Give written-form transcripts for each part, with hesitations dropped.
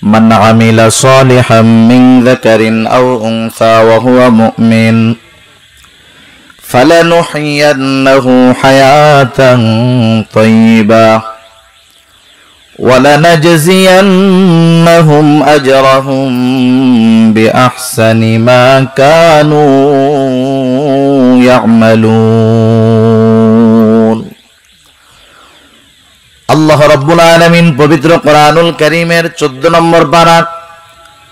من عمل صالحا من ذكر أو أنثى وهو مؤمن فلنحيينه حياة طيبة ولنجزينهم أجرهم بأحسن ما كانوا يعملون আল্লাহ রাব্বুল আলামিন পবিত্র কোরআনুল কারীমের 14 নম্বর পারা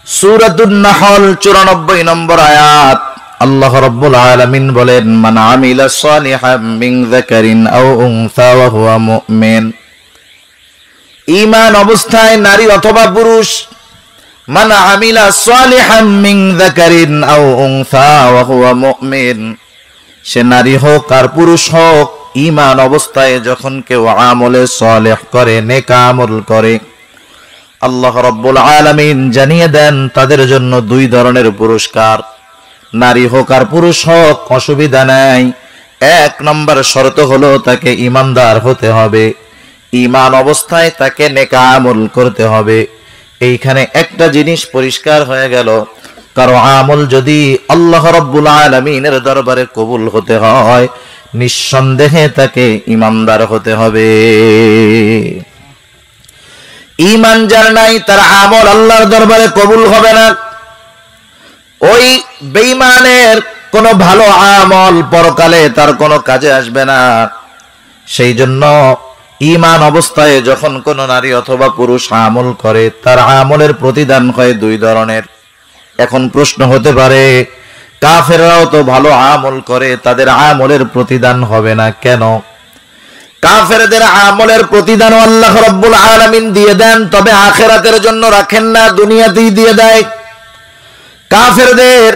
সূরাতুন নাহল 94 নম্বর আয়াত আল্লাহ রাব্বুল আলামিন বলেন মান আমিলা সালিহাম মিন যাকারিন আও উনসা ওয়া হুয়া মুমিন ঈমান অবস্থায় নারী অথবা পুরুষ মান আমিলা সালিহাম মিন যাকারিন আও উনসা ওয়া হুয়া মুমিন সে নারী হোক আর পুরুষ হোক ঈমান অবস্থায় যখন কেউ আমলে সালেহ করে নেক আমল করে আল্লাহ রাব্বুল আলামিন জানিয়ে দেন তাদের জন্য দুই ধরনের পুরস্কার নারী হোক আর পুরুষ হোক অসুবিধা নাই এক নম্বর শর্ত হলো তাকে ঈমানদার হতে হবে ঈমান অবস্থায় তাকে নেক আমল করতে হবে এইখানে একটা জিনিস পরিষ্কার হয়ে গেল কারো আমল যদি আল্লাহ রাব্বুল আলামিনের দরবারে কবুল হতে হয় নিঃসন্দেহে তাকে ঈমানদার হতে হবে ঈমান যার নাই তার আমল আল্লাহর দরবারে কবুল হবে না ওই বেঈমানের কোনো ভালো আমল পরকালে তার কোনো কাজে আসবে না সেই জন্য ঈমান অবস্থায় যখন কোনো নারী অথবা পুরুষ আমল করে তার আমলের প্রতিদান হয় দুই ধরনের এখন প্রশ্ন হতে পারে কাফেররাও তো ভালো আমল করে তাদের আমলের প্রতিদান হবে না কেন কাফেরদের আমলের প্রতিদান আল্লাহ রাব্বুল আলামিন দিয়ে দেন তবে আখিরাতের জন্য রাখেন না দুনিয়াতেই দিয়ে দেয় কাফেরদের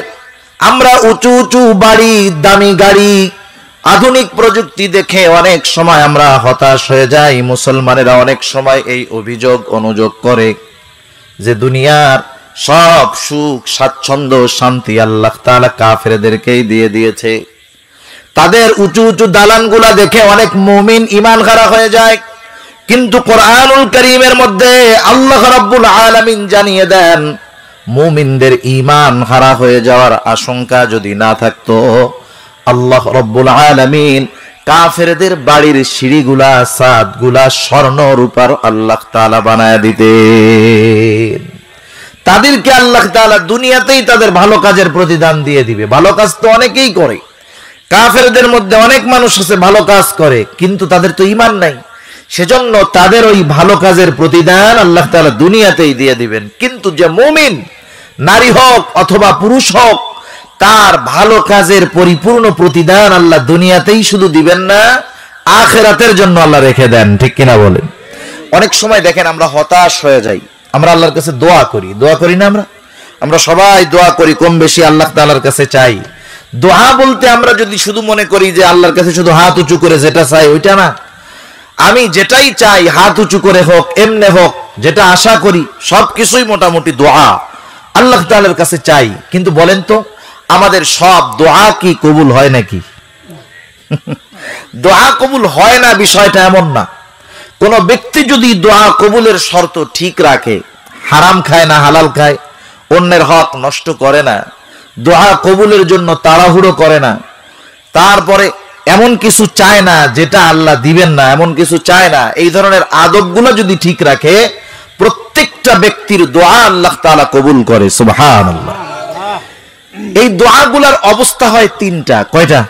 আমরা উঁচু উঁচু বাড়ি দামি গাড়ি আধুনিক প্রযুক্তি দেখে অনেক সময় আমরা হতাশ হয়ে যাই মুসলমানেরা অনেক সময় এই অভিযোগ অনুযোগ করে যে দুনিয়ার সব সুখ স্বাচ্ছন্দ্য শান্তি আল্লাহ তাআলা কাফেরদেরকেই দিয়ে দিয়েছে তাদের উঁচু উঁচু দালানগুলা দেখে অনেক মুমিন ঈমান হারা হয়ে যায় কিন্তু কোরআনুল কারীমের মধ্যে আল্লাহ রাব্বুল আলামিন জানিয়ে দেন মুমিনদের ঈমান হারা হয়ে যাওয়ার আশঙ্কা যদি না থাকতো আল্লাহ রাব্বুল আলামিন কাফেরদের বাড়ির সিঁড়িগুলা ছাদগুলা স্বর্ণ রূপার আল্লাহ তাআলা বানায় দিতেন তাদেরকে আল্লাহ তাআলা দুনিয়াতেই তাদের ভালো কাজের প্রতিদান দিয়ে দিবে ভালো কাজ তো অনেকেই করে কাফেরদের মধ্যে অনেক মানুষ আছে ভালো কাজ করে কিন্তু তাদের তো ঈমান নাই সেজন্য তাদের ওই ভালো কাজের প্রতিদান আল্লাহ তাআলা দুনিয়াতেই দিয়ে দিবেন কিন্তু যে মুমিন নারী হোক অথবা পুরুষ হোক তার ভালো কাজের পরিপূর্ণ প্রতিদান আল্লাহ দুনিয়াতেই শুধু দিবেন না আখিরাতের জন্য আল্লাহ রেখে দেন ঠিক কিনা বলেন অনেক সময় দেখেন আমরা হতাশ হয়ে যাই আমরা আল্লাহর কাছে দোয়া করি না আমরা সবাই দোয়া করি কম বেশি আল্লাহ তাআলার কাছে চাই দোয়া বলতে আমরা যদি শুধু মনে করি যে আল্লাহর কাছে শুধু হাত উঁচু করে যেটা চাই ওইটা না আমি যেটাই চাই হাত উঁচু করে হোক এমনে হোক যেটা আশা করি সবকিছুই মোটামুটি দোয়া আল্লাহ তাআলার কাছে চাই কিন্তু বলেন তো আমাদের সব দোয়া কি কবুল হয় নাকি দোয়া কবুল হয় না বিষয়টা এমন না কোন ব্যক্তি যদি দোয়া কবুলের শর্ত ঠিক রাখে হারাম খায় না হালাল খায় অন্যের হক নষ্ট করে না দোয়া কবুলের জন্য তাড়াহুড়ো করে না তারপরে এমন কিছু চায় না যেটা আল্লাহ দিবেন না এমন কিছু চায় না এই ধরনের আদবগুলো যদি ঠিক রাখে প্রত্যেকটা ব্যক্তির দোয়া আল্লাহ তাআলা কবুল করে সুবহানাল্লাহ এই দোয়াগুলোর অবস্থা হয় তিনটা কয়টা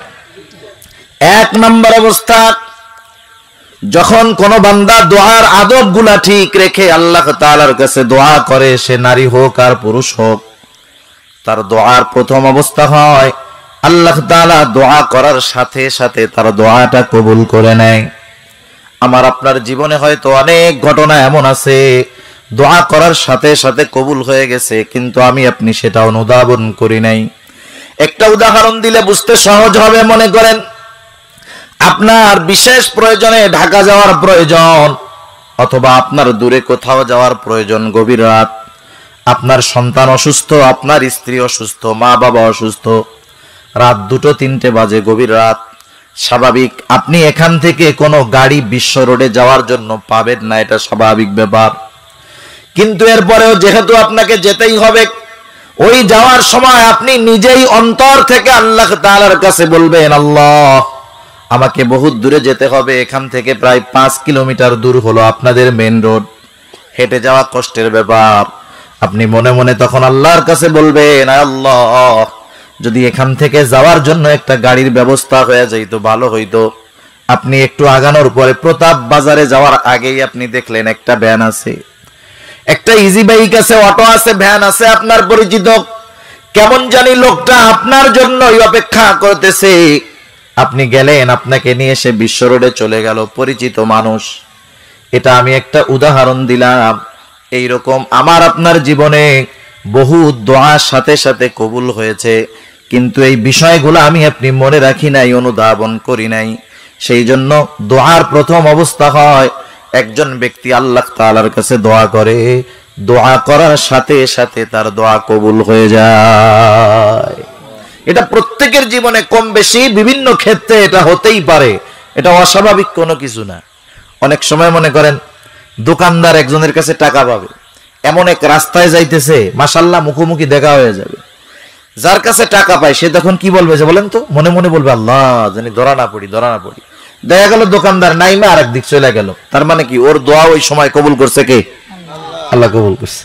এক নম্বর অবস্থা যখন কোন বান্দা দোয়ার আদবগুলা ঠিক রেখে আল্লাহ তাআলার কাছে দোয়া করে সে নারী হোক আর পুরুষ হোক তার দোয়ার প্রথম অবস্থা হয় আল্লাহ তাআলা দোয়া করার সাথে সাথে তার দোয়াটা কবুল করে নেয় আমার আপনার জীবনে হয়তো অনেক ঘটনা এমন আছে দোয়া করার সাথে সাথে কবুল হয়ে গেছে কিন্তু আমি আপনি সেটা অনুধাবন করি নাই একটা উদাহরণ দিলে বুঝতে সহজ হবে মনে করেন আপনার বিশেষ প্রয়োজনে ঢাকা যাওয়ার প্রয়োজন অথবা আপনার দূরে কোথাও যাওয়ার প্রয়োজন গভীর রাত আপনার সন্তান অসুস্থ আপনার স্ত্রী অসুস্থ মা বাবা অসুস্থ রাত 2-3 বাজে গভীর রাত স্বাভাবিক আপনি এখান থেকে কোনো গাড়ি বিশ্ব রোডে যাওয়ার জন্য পাবেন না এটা স্বাভাবিক ব্যাপার কিন্তু এরপরেও যেহেতু আপনাকে যেতেই হবে, ওই যাওয়ার সময় আপনি নিজেই অন্তর থেকে আল্লাহ তাআলার কাছে বলবেন, আল্লাহ আমাকে বহুত দূরে যেতে হবে, এখান থেকে প্রায় 5 কিলোমিটার দূর হলো আপনাদের মেন রোড, হেঁটে যাওয়া কষ্টের ব্যাপার। আপনি মনে মনে তখন আল্লাহর কাছে বলবেন, আল্লাহ যদি এখান থেকে যাওয়ার জন্য একটা গাড়ির ব্যবস্থা হয়ে যাইতো ভালো হইতো। আপনি একটু আগানোর পরে প্রতাপ বাজারে যাওয়ার আগেই আপনি দেখলেন একটা ভ্যান আছে, একটা ইজি বাইক আছে, অটো আছে, ভ্যান আছে আপনার পরিচিত। কেমন জানি লোকটা আপনার জন্যই অপেক্ষা করতেছে। আপনি গেলেন, আপনাকে নিয়ে সে বিশ্ব রোডে চলে গেল, পরিচিত মানুষ। এটা আমি একটা উদাহরণ দিলাম। এইরকম আমার আপনার জীবনে বহু দোয়ার সাথে সাথে কবুল হয়েছে, কিন্তু এই বিষয়গুলো আমি আপনি মনে রাখি নাই, অনুধাবন করি নাই। সেই জন্য দোয়ার প্রথম অবস্থা হয়, একজন ব্যক্তি আল্লাহ তাআলার কাছে দোয়া করে, দোয়া করার সাথে সাথে তার দোয়া কবুল হয়ে যায়। এটা প্রত্যেকের জীবনে কম বেশি বিভিন্ন ক্ষেত্রে এটা হতেই পারে, এটা অস্বাভাবিক কোনো কিছু না। অনেক সময় মনে করেন দোকানদার একজনের কাছে টাকা পাবে, এমন এক রাস্তায় যাইতেছে, মাশাআল্লাহ মুখোমুখি দেখা হয়ে যাবে। যার কাছে টাকা পায় সে তখন কি বলবে যে বলেন তো, মনে মনে বলবে আল্লাহ জানি ধরা না পড়ি। দেখা গেল দোকানদার নাইমা আরেক দিক চলে গেল, তার মানে কি ওর দোয়া ওই সময় কবুল করছে কে? আল্লাহ কবুল করছে।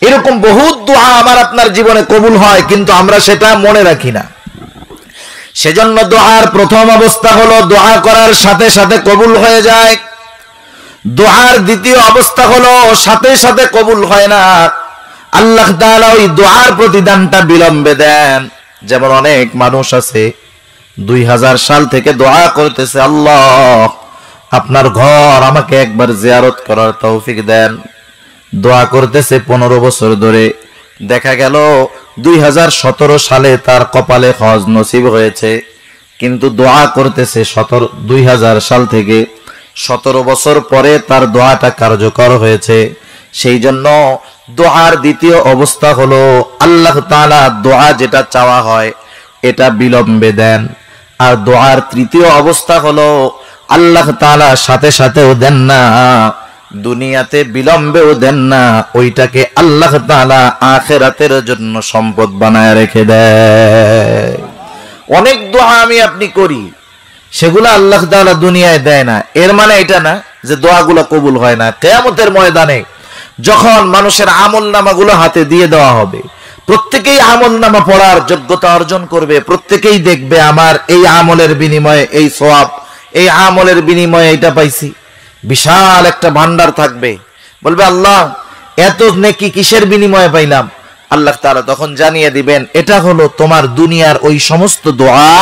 এরকম বহুত দোয়া আমার আপনার জীবনে কবুল হয়, কিন্তু আমরা সেটা মনে রাখি না। সেজন্য দোয়ার প্রথম অবস্থা হলো দোয়া করার সাথে সাথে কবুল হয়ে যায়। দোয়ার দ্বিতীয় অবস্থা হলো সাথে সাথে কবুল হয় না, আল্লাহ তাআলা ওই দোয়ার প্রতিদানটা বিলম্বে দেন। যেমন অনেক মানুষ আছে 2000 সাল থেকে দোয়া করতেছে, আল্লাহ আপনার ঘর আমাকে একবার জিয়ারত করার তৌফিক দেন। দোয়া করতেছে 15 বছর ধরে, দেখা গেল 2017 সালে তার কপালে হজ নসিব হয়েছে, কিন্তু দোয়া করতেছে 2000 সাল থেকে 17 বছর পরে তার দোয়াটা কার্যকর হয়েছে। সেই জন্য দোয়ার দ্বিতীয় অবস্থা হলো আল্লাহ তাআলা দোয়া যেটা চাওয়া হয় এটা বিলম্বে দেন। আর দোয়ার তৃতীয় অবস্থা হলো আল্লাহ তাআলা সাথে সাথেও দেন না, দুনিয়াতে বিলম্বেও দেন না, ওইটাকে আল্লাহ তাআলা আখিরাতের জন্য সম্পদ বানায় রেখে দেয়। অনেক দোয়া আমি আপনি করি, সেগুলো আল্লাহ তাআলা দুনিয়ায় দেয় না, এর মানে এটা না যে দোয়াগুলো কবুল হয় না। কিয়ামতের ময়দানে যখন মানুষের আমলনামাগুলো হাতে দিয়ে দেওয়া হবে, প্রত্যেকেই আমলনামা পড়ার যোগ্যতা অর্জন করবে, প্রত্যেকেই দেখবে আমার এই আমলের বিনিময়ে এই সওয়াব, এই আমলের বিনিময়ে এটা পাইছি। বিশাল একটা ভান্ডার থাকবে, বলবে আল্লাহ এত নেকি কিসের বিনিময়ে পাইলাম? আল্লাহ তাআলা তখন জানিয়ে দিবেন, এটা হলো তোমার দুনিয়ার ওই সমস্ত দোয়া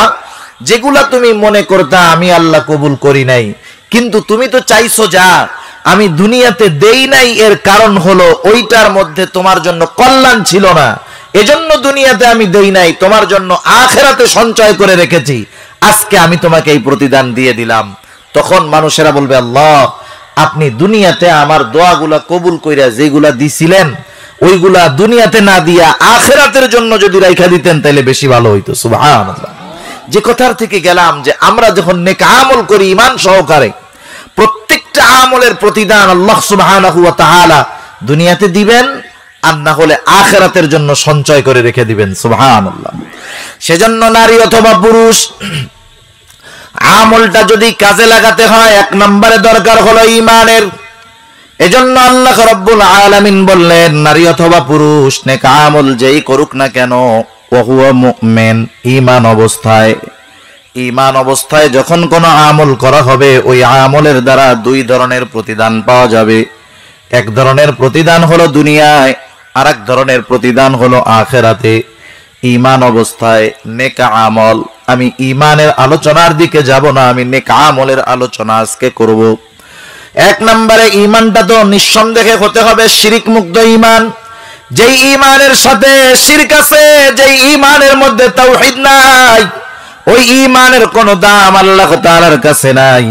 যেগুলা তুমি মনে করতা আমি আল্লাহ কবুল করি নাই, কিন্তু তুমি তো চাইছো যা আমি দুনিয়াতে দেই নাই, এর কারণ হলো ওইটার মধ্যে তোমার জন্য কল্যাণ ছিল না, এজন্য দুনিয়াতে আমি দেই নাই, তোমার জন্য আখিরাতে সঞ্চয় করে রেখেছি, আজকে আমি তোমাকে এই প্রতিদান দিয়ে দিলাম। তখন মানুষেরা বলবে আল্লাহ আপনি দুনিয়াতে আমার দোয়াগুলা কবুল কইরা যেগুলা দিছিলেন ওইগুলা দুনিয়াতে না দিয়া আখিরাতের জন্য যদি রাইখা দিতেন তাহলে বেশি ভালো হইতো। সুবহানাল্লাহ। যে কথার থেকে গেলাম যে আমরা যখন নেক আমল করি ঈমান সহকারে, প্রত্যেকটা আমলের প্রতিদান আল্লাহ সুবহানাহু ওয়া তাআলা দুনিয়াতে দিবেন, আর না হলে আখিরাতের জন্য সঞ্চয় করে রেখে দিবেন। সুবহানাল্লাহ। সেজন্য নারী অথবা পুরুষ আমলটা যদি কাজে লাগাতে হয়, এক নম্বরে দরকার হলো ঈমানের। এজন্য আল্লাহ রাব্বুল আলামিন বললেন, নারী অথবা পুরুষ নেক আমল যেই করুক না কেন, ওহুয়া মুমিন, ঈমান অবস্থায়। ঈমান অবস্থায় যখন কোনো আমল করা হবে, ওই আমলের দ্বারা দুই ধরনের প্রতিদান পাওয়া যাবে। এক ধরনের প্রতিদান হলো দুনিয়ায়, আর এক ধরনের প্রতিদান হলো আখিরাতে। ঈমান অবস্থায় নেক আমল, আমি ঈমানের আলোচনার দিকে যাব না, আমি নেক আমলের আলোচনা আজকে করব। এক নম্বরে ঈমানটা তো নিঃসন্দেহে হতে হবে শিরক মুক্ত ঈমান। যেই ঈমানের সাথে শিরক আছে, যেই ঈমানের মধ্যে তাওহীদ নাই, ওই ঈমানের কোনো দাম আল্লাহ তাআলার কাছে নাই।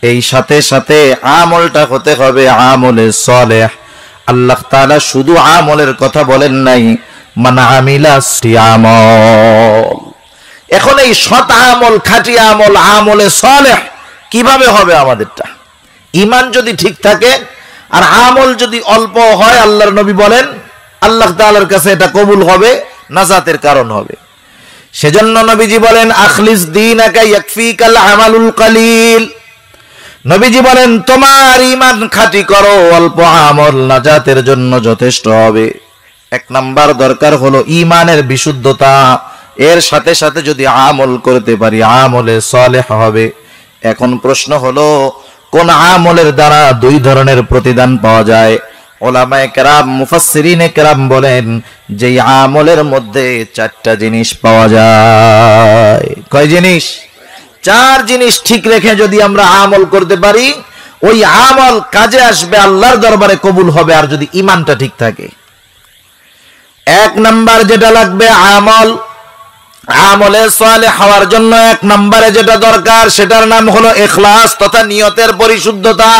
এই সাথে সাথে আমলটা হতে হবে আমলে সালেহ। আল্লাহ তাআলা শুধু আমলের কথা বলেন নাই, মান আমিলা আমল। এখন এই সৎ আমল, খাঁটি আমল, আমলে সালেহ কিভাবে হবে আমাদেরটা? ঈমান যদি ঠিক থাকে আর আমল যদি অল্প হয় আল্লাহর নবী বলেন আল্লাহ তাআলার কাছে এটা কবুল হবে, নাজাতের কারণ হবে। সেজন্য নবীজি বলেন আখলিস দীনাকা ইয়াকফিকাল আমালুল কালিল। নবীজি বলেন তোমার ঈমান খাঁটি করো, অল্প আমল নাজাতের জন্য যথেষ্ট হবে। এক নাম্বার দরকার হলো ঈমানের বিশুদ্ধতা, এর সাথে সাথে যদি আমল করতে পারি আমলে সালেহ হবে। এখন প্রশ্ন হলো কোন আমলের দ্বারা দুই ধরনের প্রতিদান পাওয়া যায়? উলামায়ে কেরাম মুফাসসিরিনে কেরাম বলেন যে আমলের মধ্যে চারটা জিনিস পাওয়া যায়। কয় জিনিস? চার জিনিস ঠিক রেখে যদি আমরা আমল করতে পারি ওই আমল কাজে আসবে, আল্লাহর দরবারে কবুল হবে, আর যদি ঈমানটা ঠিক থাকে। এক নাম্বার যেটা লাগবে আমলে সালেহ হওয়ার জন্য এক নম্বরে যেটা দরকার সেটার নাম হলো ইখলাস তথা নিয়তের পরিশুদ্ধতা।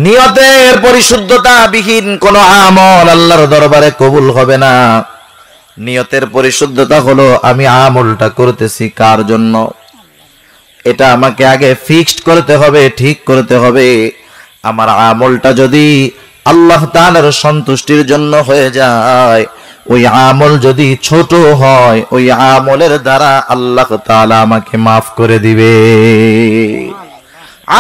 নিয়তের পরিশুদ্ধতা বিহীন কোন আমল আল্লাহর দরবারে কবুল হবে না। নিয়তের পরিশুদ্ধতা হলো আমি আমলটা করতেছি কার জন্য, এটা আমাকে আগে ফিক্সড করতে হবে, ঠিক করতে হবে। আমার আমলটা যদি আল্লাহ তাআলার সন্তুষ্টির জন্য হয়ে যায়, ওই আমল যদি ছোট হয় ওই আমলের দ্বারা আল্লাহ তাআলা আমাকে মাফ করে দিবে।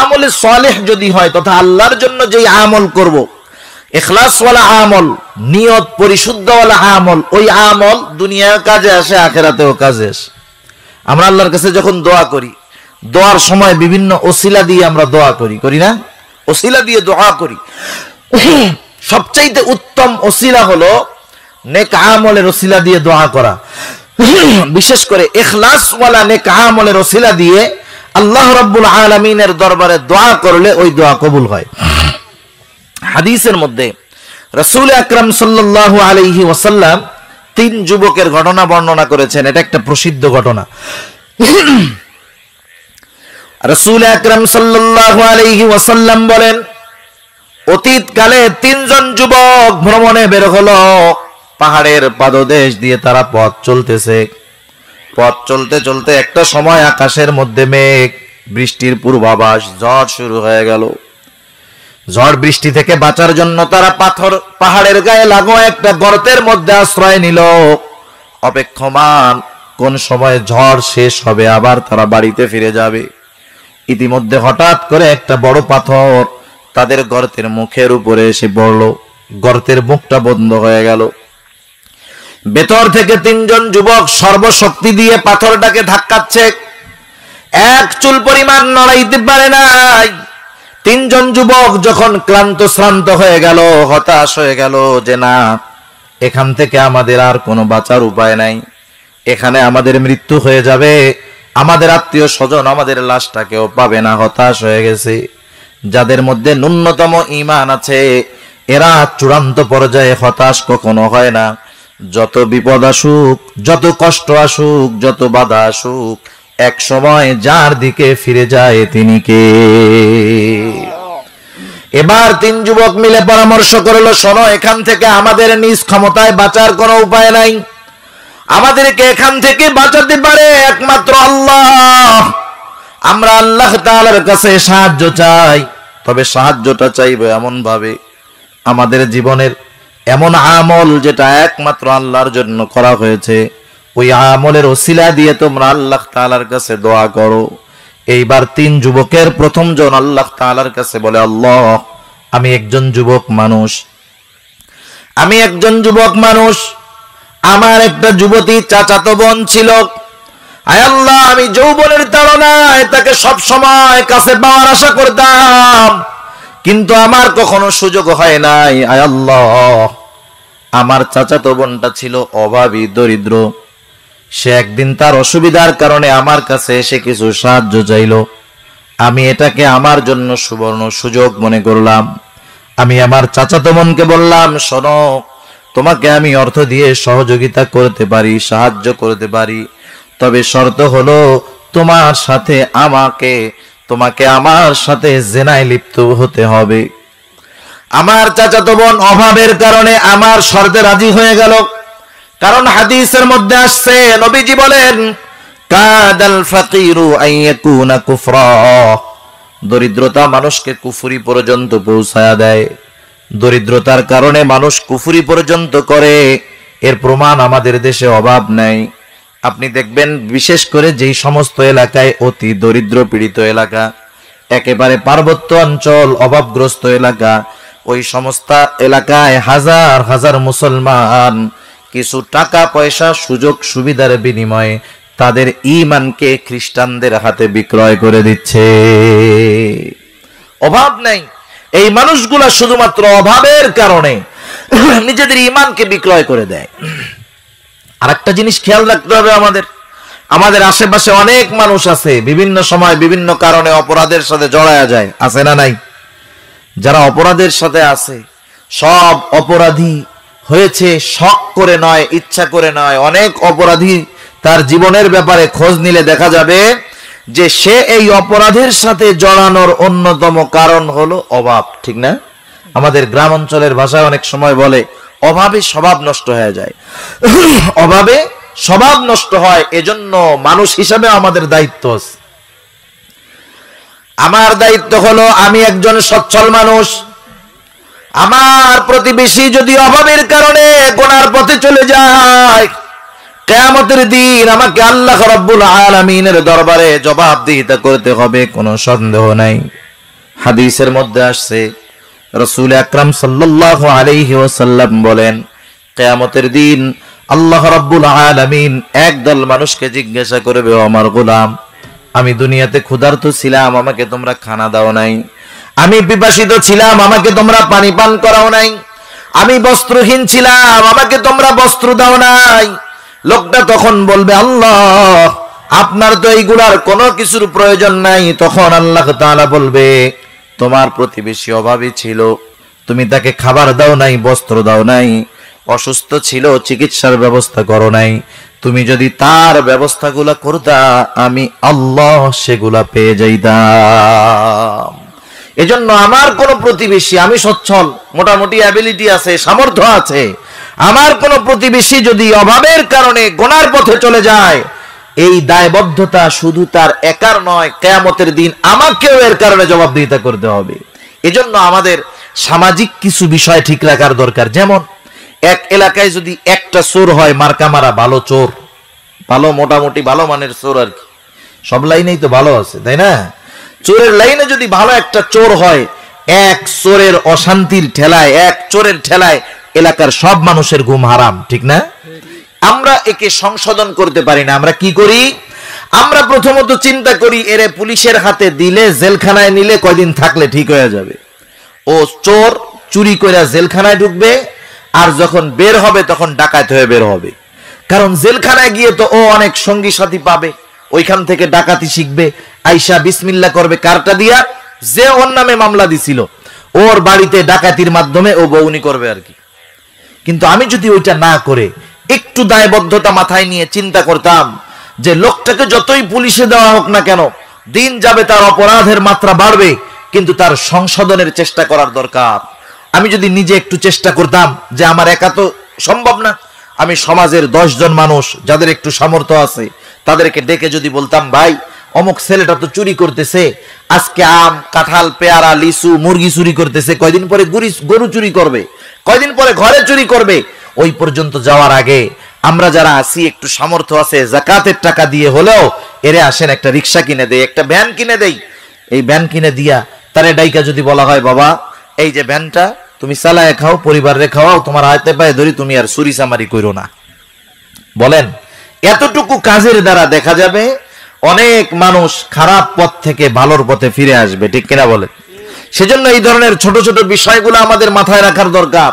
আমলে সালেহ যদি হয় তথা আল্লাহর জন্য যেই আমল করব, ইখলাস ওয়ালা আমল, নিয়ত পরিশুদ্ধ ওয়ালা আমল, ওই আমল দুনিয়ায় কাজে আসে, আখিরাতেও কাজে আসে। আমরা আল্লাহর কাছে যখন দোয়া করি, দোয়ার সময় বিভিন্ন ওসিলা দিয়ে আমরা দোয়া করি, করি না? ওসিলা দিয়ে দোয়া করি। সবচাইতে উত্তম ওসিলা হলো নেক আমলের ওসিলা দিয়ে দোয়া করা। বিশেষ করে ইখলাস ওয়ালা নেক আমলের ওসিলা দিয়ে আল্লাহ রাব্বুল আলামিনের দরবারে দোয়া করলে ওই দোয়া কবুল হয়। হাদিসের মধ্যে রাসূল আকরাম সাল্লাল্লাহু আলাইহি ওয়াসাল্লাম তিন যুবকের ঘটনা বর্ণনা করেছেন। এটা একটা প্রসিদ্ধ ঘটনা। রাসূল আকরাম সাল্লাল্লাহু আলাইহি ওয়াসাল্লাম বলেন অতীতকালে তিনজন যুবক ভ্রমণে বের হলো। পাহাড়ের পাদদেশ দিয়ে তারা পথ চলতেছে। পথ চলতে চলতে একটা সময় আকাশের মধ্যে মেঘ, বৃষ্টির পূর্বাভাস, ঝড় শুরু হয়ে গেল। ঝড় বৃষ্টি থেকে বাঁচার জন্য তারা পাহাড়ের গায়ে লাগো একটা গর্তের মধ্যে আশ্রয় নিল, অপেক্ষমান কোন সময় ঝড় শেষ হবে আবার তারা বাড়িতে ফিরে যাবে। ইতিমধ্যে হঠাৎ করে একটা বড় পাথর তাদের গর্তের মুখের উপরে এসে পড়ল। গর্তের মুখটা বন্ধ হয়ে গেল। ভেতর থেকে তিনজন যুবক সর্বশক্তি দিয়ে পাথরটাকে ধাক্কাচ্ছে, এক চুল পরিমাণ নড়াইতে পারে নাই। তিনজন যুবক যখন ক্লান্ত শ্রান্ত হয়ে গেল, হতাশ হয়ে গেল যে না, এখান থেকে আমাদের আর কোনো বাঁচার উপায় নাই, এখানে আমাদের মৃত্যু হয়ে যাবে, আমাদের আত্মীয় স্বজন আমাদের লাশটাকেও পাবে না, হতাশ হয়ে গেছে। যাদের মধ্যে ন্যূনতম ঈমান আছে এরা চূড়ান্ত পর্যায়ে হতাশ কখনো হয় না। যত বিপদ আসুক, যত কষ্ট আসুক, যত বাধা আসুক, এক সময় যার দিকে ফিরে যায় তিনি কে? এবার তিন যুবক মিলে পরামর্শ করলো, শোনো, এখান থেকে আমাদের নিজ ক্ষমতায় বাঁচার কোনো উপায় নাই। আমাদেরকে এখান থেকে বাঁচাতে পারে একমাত্র আল্লাহ। আমরা আল্লাহ তাআলার কাছে সাহায্য চাই, তবে সাহায্যটা চাইবে এমন ভাবে আমাদের জীবনের এমন আমল যেটা একমাত্র আল্লাহর জন্য করা হয়েছে, ওই আমলের ওসিলা দিয়ে তোমরা আল্লাহ তাআলার কাছে দোয়া করো। এইবার তিন যুবকের প্রথম জন আল্লাহ তাআলার কাছে বলে, আল্লাহ, আমি একজন যুবক মানুষ, আমার একটা যুবতী চাচাতো বোন ছিল। আয় আল্লাহ, আমি যৌবনের তাড়নায় তাকে সব সময় কাছে পাওয়ার আশা করতাম, কিন্তু আমার কখনো সুযোগ হয় নাই। আয় আল্লাহ, আমার চাচাতো বোনটা ছিল অভাবী, দরিদ্র। সে একদিন তার অসুবিধার কারণে আমার কাছে এসে কিছু সাহায্য চাইল। আমি এটাকে আমার জন্য সুবর্ণ সুযোগ মনে করলাম। আমি আমার চাচাতো বোনকে বললাম, শোনো, তোমাকে আমি অর্থ দিয়ে সহযোগিতা করতে পারি, সাহায্য করতে পারি, তবে শর্ত হলো তোমাকে আমার সাথে জিনায় লিপ্ত হতে হবে। আমার চাচাতো বোন অভাবের কারণে আমার শর্তে রাজি হয়ে গেল। কারণ হাদিসের মধ্যে আসছে, নবীজি বলেন, কাদাল ফাকিরু আইয়াকুনা কুফরা, দরিদ্রতা মানুষকে কুফরি পর্যন্ত পৌঁছায়া দেয়। দরিদ্রতার কারণে মানুষ কুফরি পর্যন্ত করে, এর প্রমাণ আমাদের দেশে অভাব নাই। আপনি দেখবেন বিশেষ করে যেই সমস্ত এলাকায় অতি দরিদ্র পীড়িত এলাকা, একেবারে পার্বত্য অঞ্চল, অভাবগ্রস্ত এলাকা, ওই সমস্ত এলাকায় হাজার হাজার মুসলমান কিছু টাকা পয়সা সুযোগ সুবিধার বিনিময়ে তাদের ঈমানকে খ্রিস্টানদের হাতে বিক্রয় করে দিচ্ছে। অভাব নাই, এই মানুষগুলা শুধুমাত্র অভাবের কারণে নিজেদের ঈমানকে বিক্রয় করে দেয়। আরেকটা জিনিস খেয়াল রাখতে হবে, আমাদের আশেপাশে অনেক মানুষ আছে বিভিন্ন সময় বিভিন্ন কারণে অপরাধের সাথে জড়ায়া যায়, আছে না নাই? যারা অপরাধের সাথে আছে, সব অপরাধী হয়েছে শখ করে নয়, ইচ্ছা করে নয়। অনেক অপরাধী তার জীবনের ব্যাপারে খোঁজ নিলে দেখা যাবে যে সে এই অপরাধের সাথে জড়ানোর অন্যতম কারণ হলো অভাব, ঠিক না? আমাদের গ্রাম অঞ্চলের ভাষায় অনেক সময় বলে অভাবে স্বভাব নষ্ট হয়ে যায়। অভাবে স্বভাব নষ্ট হয়, এজন্য মানুষ হিসাবে আমাদের দায়িত্ব আছে। আমার দায়িত্ব হলো, আমি একজন সচ্ছল মানুষ, আমার প্রতিবেশী যদি অভাবের কারণে গুনার পথে চলে যায়, কিয়ামতের দিন আমাকে আল্লাহ রাব্বুল আলামিনের দরবারে জবাবদিহিতা করতে হবে, কোনো সন্দেহ নাই। হাদিসের মধ্যে আসছে, রাসূল আকরাম সাল্লাল্লাহু আলাইহি ওয়াসাল্লাম বলেন, কিয়ামতের দিন আল্লাহ রাব্বুল আলামিন একদল মানুষকে জিজ্ঞাসা করবে, ও আমার গোলাম, আমি দুনিয়াতে ক্ষুধার্ত ছিলাম, আমাকে তোমরা খানা দাও নাই। আমি পিপাসিত ছিলাম, আমাকে তোমরা পানি পান করাও নাই। আমি বস্ত্রহীন ছিলাম, আমাকে তোমরা বস্ত্র দাও নাই। লোকটা তখন বলবে, আল্লাহ, আপনার তো এইগুলার কোনো কিছুর প্রয়োজন নাই। তখন আল্লাহ তাআলা বলবে, তোমার প্রতিবেশী অভাবী ছিল, তুমি তাকে খাবার দাও নাই, বস্ত্র দাও নাই। অসুস্থ ছিল, চিকিৎসার ব্যবস্থা করো নাই। তুমি যদি তার ব্যবস্থাগুলা করতা, আমি আল্লাহ সেগুলা পেয়ে যাইতাম। এজন্য আমার কোন প্রতিবেশী, আমি সচ্ছল, মোটামুটি অ্যাবিলিটি আছে, সামর্থ্য আছে, আমার কোন প্রতিবেশী যদি অভাবের কারণে গুনার পথে চলে যায়, এই দায়বদ্ধতা শুধু তার একার নয়, কিয়ামতের দিন আমাকেও এর কারণে জবাবদিহিতা করতে হবে। এজন্য আমাদের সামাজিক কিছু বিষয় ঠিক রাখার দরকার। যেমন এক এলাকায় যদি একটা চোর হয়, মার্কা মারা ভালো চোর, ভালো মোটামুটি ভালো মানের চোর আর কি, সব লাইনেই তো ভালো আছে, তাই না? চোরের লাইনে যদি ভালো একটা চোর হয়, এক চোরের অশান্তির ঠেলায়, এক চোরের ঠেলায় এলাকার সব মানুষের ঘুম হারাম, ঠিক না? আমরা একে সংশোধন করতে পারি না। আমরা কি করি? আমরা প্রথমত চিন্তা করি, এরে পুলিশের হাতে দিলে, জেলখানায় নিলে কয়দিন থাকলে ঠিক হয়ে যাবে। ও চোর চুরি করে জেলখানায় ঢুকবে, আর যখন বের হবে তখন ডাকাত হয়ে বের হবে। কারণ জেলখানায় গিয়ে তো ও অনেক সঙ্গী সাথী পাবে, ওইখান থেকে ডাকাতি শিখবে, আইসা বিসমিল্লাহ করবে কারটা দিয়া, যে ওর নামে মামলা দিছিল ওর বাড়িতে ডাকাতির মাধ্যমে ও বউনি করবে আর কি। কিন্তু আমি যদি ওইটা না করে একটু দায়বদ্ধতা মাথায় নিয়ে চিন্তা করতাম যে লোকটাকে যতই পুলিশে দেওয়া হোক না কেন, দিন যাবে তার অপরাধের মাত্রা বাড়বে, কিন্তু তার সংশোধনের চেষ্টা করার দরকার। আমি যদি নিজে একটু চেষ্টা করতাম, যে আমার একা তো সম্ভব না, আমি সমাজের 10 জন মানুষ যাদের একটু সামর্থ্য আছে তাদেরকে ডেকে যদি বলতাম, ভাই অমুক ছেলেটা তো চুরি করতেছে, আজকে আম, কাঁঠাল, পেয়ারা, লিচু, মুরগি চুরি করতেছে, কয়দিন পরে গরু চুরি করবে, কয়দিন পরে ঘরে চুরি করবে, ওই পর্যন্ত যাওয়ার আগে আমরা যারা আছি, একটু সামর্থ্য আছে, যাকাতের টাকা দিয়ে হলেও এরে আসেন একটা রিক্সা কিনে দেই, একটা ভ্যান কিনে দেই। এই ভ্যান কিনে দিয়া তারে ডাইকা যদি বলা হয়, বাবা এই যে ভ্যানটা তুমি চালায় খাও, পরিবারে খাওয়াও, তোমার হাতে পায়ে ধরি, তুমি আর চুরি চামারি করো না। বলেন, এতটুকু কাজের দ্বারা দেখা যাবে অনেক মানুষ খারাপ পথ থেকে ভালোর পথে ফিরে আসবে, ঠিক কিনা বলেন? সেজন্য এই ধরনের ছোট ছোট বিষয়গুলো আমাদের মাথায় রাখার দরকার।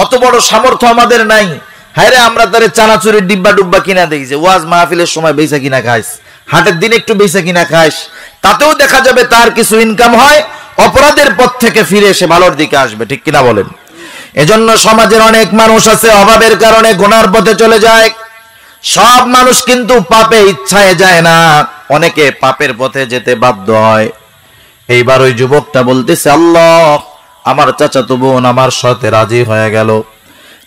অত বড় সামর্থ্য আমাদের নাই। হায়রে, আমরা তারে চানাচুরির ডিব্বা ডুব্বা কিনা দেই, যে ওয়াজ মাহফিলের সময় বেচা কিনা খাইস, হাটের দিন একটু বেচা কিনা খাইস, তাতেও দেখা যাবে তার কিছু ইনকাম হয়, অপরাধের পথ থেকে ফিরে এসে ভালোর দিকে আসবে, ঠিক কিনা বলেন? এজন্য সমাজের অনেক মানুষ আছে অভাবের কারণে গুনার পথে চলে যায়। সব মানুষ কিন্তু পাপে ইচ্ছায় যায় না, অনেকে পাপের পথে যেতে বাধ্য হয়। এইবার ওই যুবকটা বলতেছে, আল্লাহ, আমার চাচাতো বোন আমার সাথে রাজি হয়ে গেল,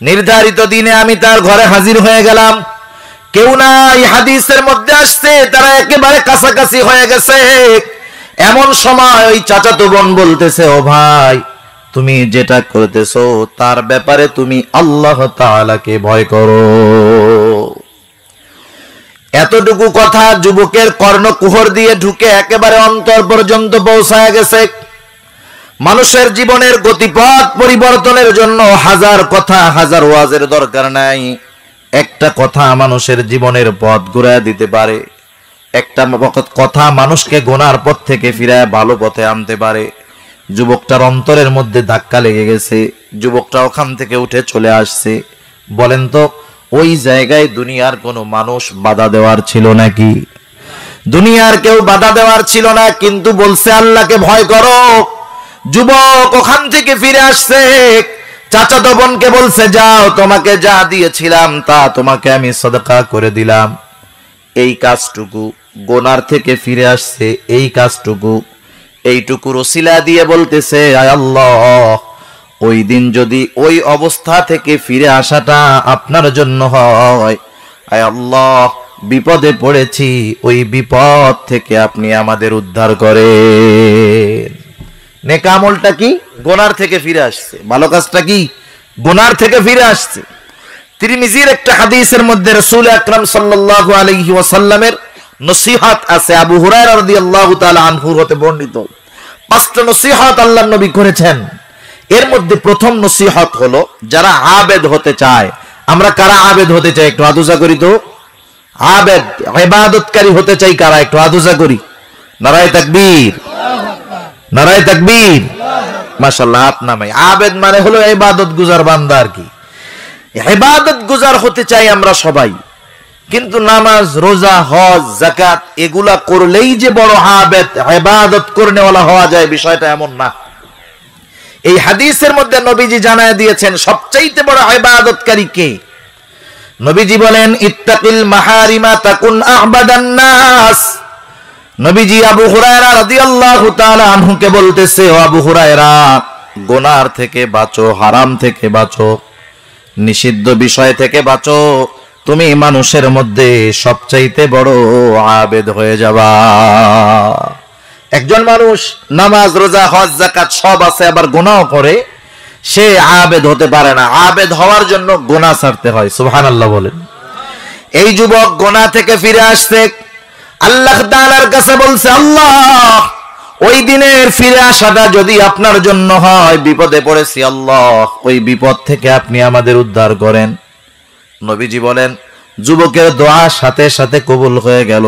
নির্ধারিত দিনে আমি তার ঘরে হাজির হয়ে গেলাম। কেউ নাই, হাদিসের মধ্যে আসছে তারা একেবারে কাছাকাছি হয়ে গেছে। এমন সময় ওই চাচাতো বোন বলতেছে, ও ভাই, তুমি যেটা করতেছো তার ব্যাপারে তুমি আল্লাহ তাআলাকে ভয় করো। এতটুকু কথা যুবকের কর্ণকুহর দিয়ে ঢুকে একেবারে অন্তর পর্যন্ত পৌঁছায় গেছে। মানুষের জীবনের গতিপথ পরিবর্তনের জন্য হাজার কথা, হাজার ওয়াজের দরকার নাই। একটা কথা মানুষের জীবনের পথ ঘুরায় দিতে পারে। একটা কথা মানুষকে গোনার পথ থেকে ফিরায় ভালো পথে আনতে পারে। যুবকটার অন্তরের মধ্যে ধাক্কা লেগে গেছে, যুবকটা ওখান থেকে উঠে চলে আসছে। বলেন তো, ওই জায়গায় দুনিয়ার কোনো মানুষ বাধা দেওয়ার ছিল নাকি? দুনিয়ার কেউ বাধা দেওয়ার ছিল না, কিন্তু বলছে আল্লাহকে ভয় করো। যুবক ওখান থেকে ফিরে আসছে, চাচাতো বোনকে বলছে, যাও, তোমাকে যা দিয়েছিলাম তা তোমাকে আমি সদকা করে দিলাম। এই কাজটুকু, গোনার থেকে ফিরে আসছে এই কাজটুকু, এইটুকুর ওসিলা দিয়ে বলতেছে, আয় আল্লাহ, ওই দিন যদি ওই অবস্থা থেকে ফিরে আসাটা আপনার জন্য হয়, আয় আল্লাহ, বিপদে পড়েছি, ওই বিপদ থেকে আপনি আমাদের উদ্ধার করেন। নেক আমলটা কি? গোনার থেকে ফিরে আসছে। ভালো কাজটা কি? গোনার থেকে ফিরে আসছে। তিরমিজির একটা হাদিসের মধ্যে রাসূল আকরাম সাল্লাল্লাহু আলাইহি ওয়াসাল্লামের নসিহত আছে, আবু হুরায়রা রাদিয়াল্লাহু তাআলা আনহু হতে বর্ণিত। 5টা নসিহত আল্লাহর নবী করেছেন। এর মধ্যে প্রথম নসিহত হলো, যারা আবেদ হতে চায়, আমরা কারা আবেদ হতে চাই একটু আদুজা করি তো। আবেদ, ইবাদতকারী হতে চাই কারা, একটু আদুজা করি। নারায়ে তাকবীর, নারায়ে তাকবীর, মাশাআল্লাহ। হাত নামাই। আবেদ মানে হলো ইবাদত গুজার বান্দা আর কি। ইবাদত গুজার হতে চাই আমরা সবাই, কিন্তু নামাজ, রোজা, হজ, যাকাত এগুলা করলেই যে বড় আবেদ, ইবাদত করনেওয়ালা হওয়া যায়, বিষয়টা এমন না। এই হাদিসের মধ্যে নবীজি জানায় দিয়েছেন সবচাইতে বড় ইবাদতকারী কে। নবীজি বলেন, ইত্তাকিল মাহারিমা তাকুন আ'বাদান নাস। নবীজি আবু হুরায়রা রাদিয়াল্লাহু তাআলা আনহুকে বলতেছে, ও আবু হুরায়রা, গুনার থেকে বাঁচো, হারাম থেকে বাঁচো, নিষিদ্ধ বিষয় থেকে বাঁচো, তুমি মানুষের মধ্যে সবচাইতে বড় আবেদ হয়ে যাবা। একজন মানুষ নামাজ, রোজা, হজ, যাকাত সব আছে, আবার গুনাহও করে, সে আবেদ হতে পারে না। আবেদ হওয়ার জন্য গুনাহ ছাড়তে হয়। সুবহানাল্লাহ বলেন। এই যুবক গুনাহ থেকে ফিরে আসছে, আল্লাহ তাআলার কাছে বলছে, আল্লাহ, ওই দিনের ফিরে আসাটা যদি আপনার জন্য হয়, বিপদে পড়েছি আল্লাহ, ওই বিপদ থেকে আপনি আমাদের উদ্ধার করেন। নবীজি বলেন, যুবকের দোয়া সাথে সাথে কবুল হয়ে গেল।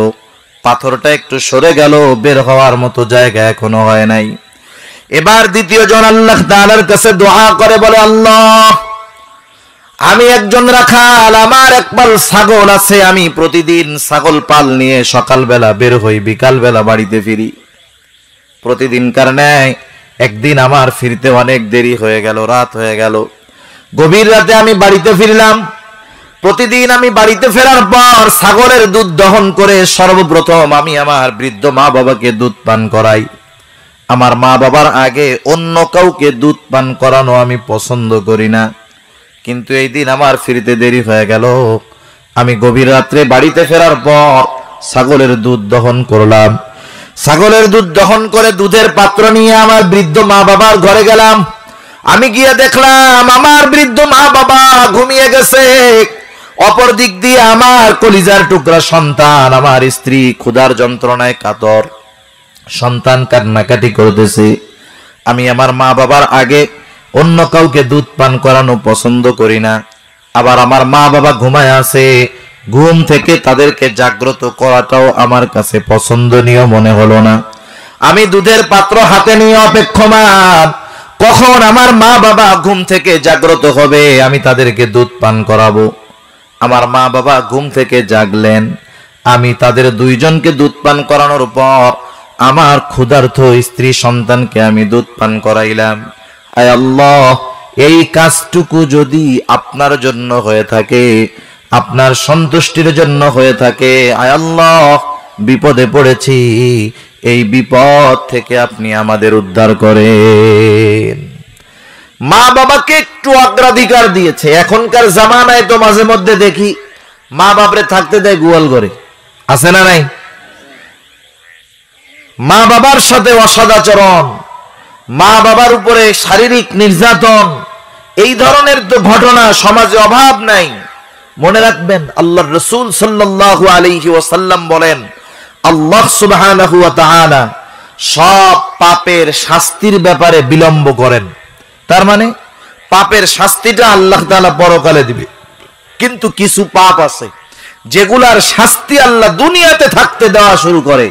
পাথরটা একটু সরে গেল, বের হওয়ার মতো জায়গা এখনো হয় নাই। এবার দ্বিতীয় জন আল্লাহ তাআলার কাছে দোয়া করে, বলে, আল্লাহ, আমি একজন রাখাল, আমার একপাল ছাগল আছে, আমি প্রতিদিন ছাগল পাল নিয়ে সকালবেলা বের হই, বিকালবেলা বাড়িতে ফিরি। প্রতিদিনকার ন্যায় একদিন আমার ফিরতে অনেক দেরি হয়ে গেল, রাত হয়ে গেল। গভীর রাতে আমি বাড়িতে ফিরলাম। প্রতিদিন আমি বাড়িতে ফেরার পর ছাগলের দুধ দহন করে সর্বপ্রথম আমি আমার বৃদ্ধ মা বাবাকে দুধ পান করাই। আমার মা বাবার আগে অন্য কাউকে দুধ পান করানো আমি পছন্দ করি না। কিন্তু এই দিন আমার ফিরতে দেরি হয়ে গেল। আমি গভীর রাত্রে বাড়িতে ফেরার পর ছাগলের দুধ দহন করলাম। ছাগলের দুধ দহন করে দুধের পাত্র নিয়ে আমার বৃদ্ধ মা বাবার ঘরে গেলাম। আমি গিয়ে দেখলাম আমার বৃদ্ধ মা বাবা ঘুমিয়ে গেছে। অপর দিক দিয়ে আমার কলিজার টুকরা সন্তান, আমার স্ত্রী ক্ষুধার যন্ত্রণায় কাতর, সন্তান কান্নাকাটি করতেছে। আমি আমার মা বাবার আগে অন্য কাউকে দুধ পান করানো পছন্দ করি না। আবার আমার মা বাবা ঘুমায় আছে, ঘুম থেকে তাদেরকে জাগ্রত করাটাও আমার কাছে পছন্দনীয় মনে হলো না। আমি দুধের পাত্র হাতে নিয়ে অপেক্ষমান, কখন আমার মা বাবা ঘুম থেকে জাগ্রত হবে, আমি তাদেরকে দুধ পান করাবো। আমার মা বাবা ঘুম থেকে জাগলেন। আমি তাদের দুইজনকে দুধ পান করানোর পর আমার ক্ষুধার্ত স্ত্রী সন্তানকে আমি দুধ পান করাইলাম। আয় আল্লাহ, এই কাজটুকু যদি আপনার জন্য হয়ে থাকে, আপনার সন্তুষ্টির জন্য হয়ে থাকে, আয় আল্লাহ, বিপদে পড়েছি, এই বিপদ থেকে আপনি আমাদের উদ্ধার করেন। মা বাবাকে একটু অগ্রাধিকার দিয়েছে। এখনকার জামানায় তো মাঝে মধ্যে দেখি মা বাপরে থাকতে দেয় গোয়াল ঘরে, আছে না নাই? মা বাবার সাথে অসদাচরণ, মা বাবার উপরে শারীরিক নির্যাতন, এই ধরনের তো ঘটনা সমাজে অভাব নাই। মনে রাখবেন আল্লাহর রাসূল সাল্লাল্লাহু আলাইহি ওয়াসাল্লাম বলেন, আল্লাহ সুবহানাহু ওয়া তাআলা সব পাপের শাস্তির ব্যাপারে বিলম্ব করেন। তার মানে পাপের শাস্তিটা আল্লাহ তাআলা পরকালে দিবে, কিন্তু কিছু পাপ আছে যেগুলার শাস্তি আল্লাহ দুনিয়াতে থাকতে দেওয়া শুরু করে।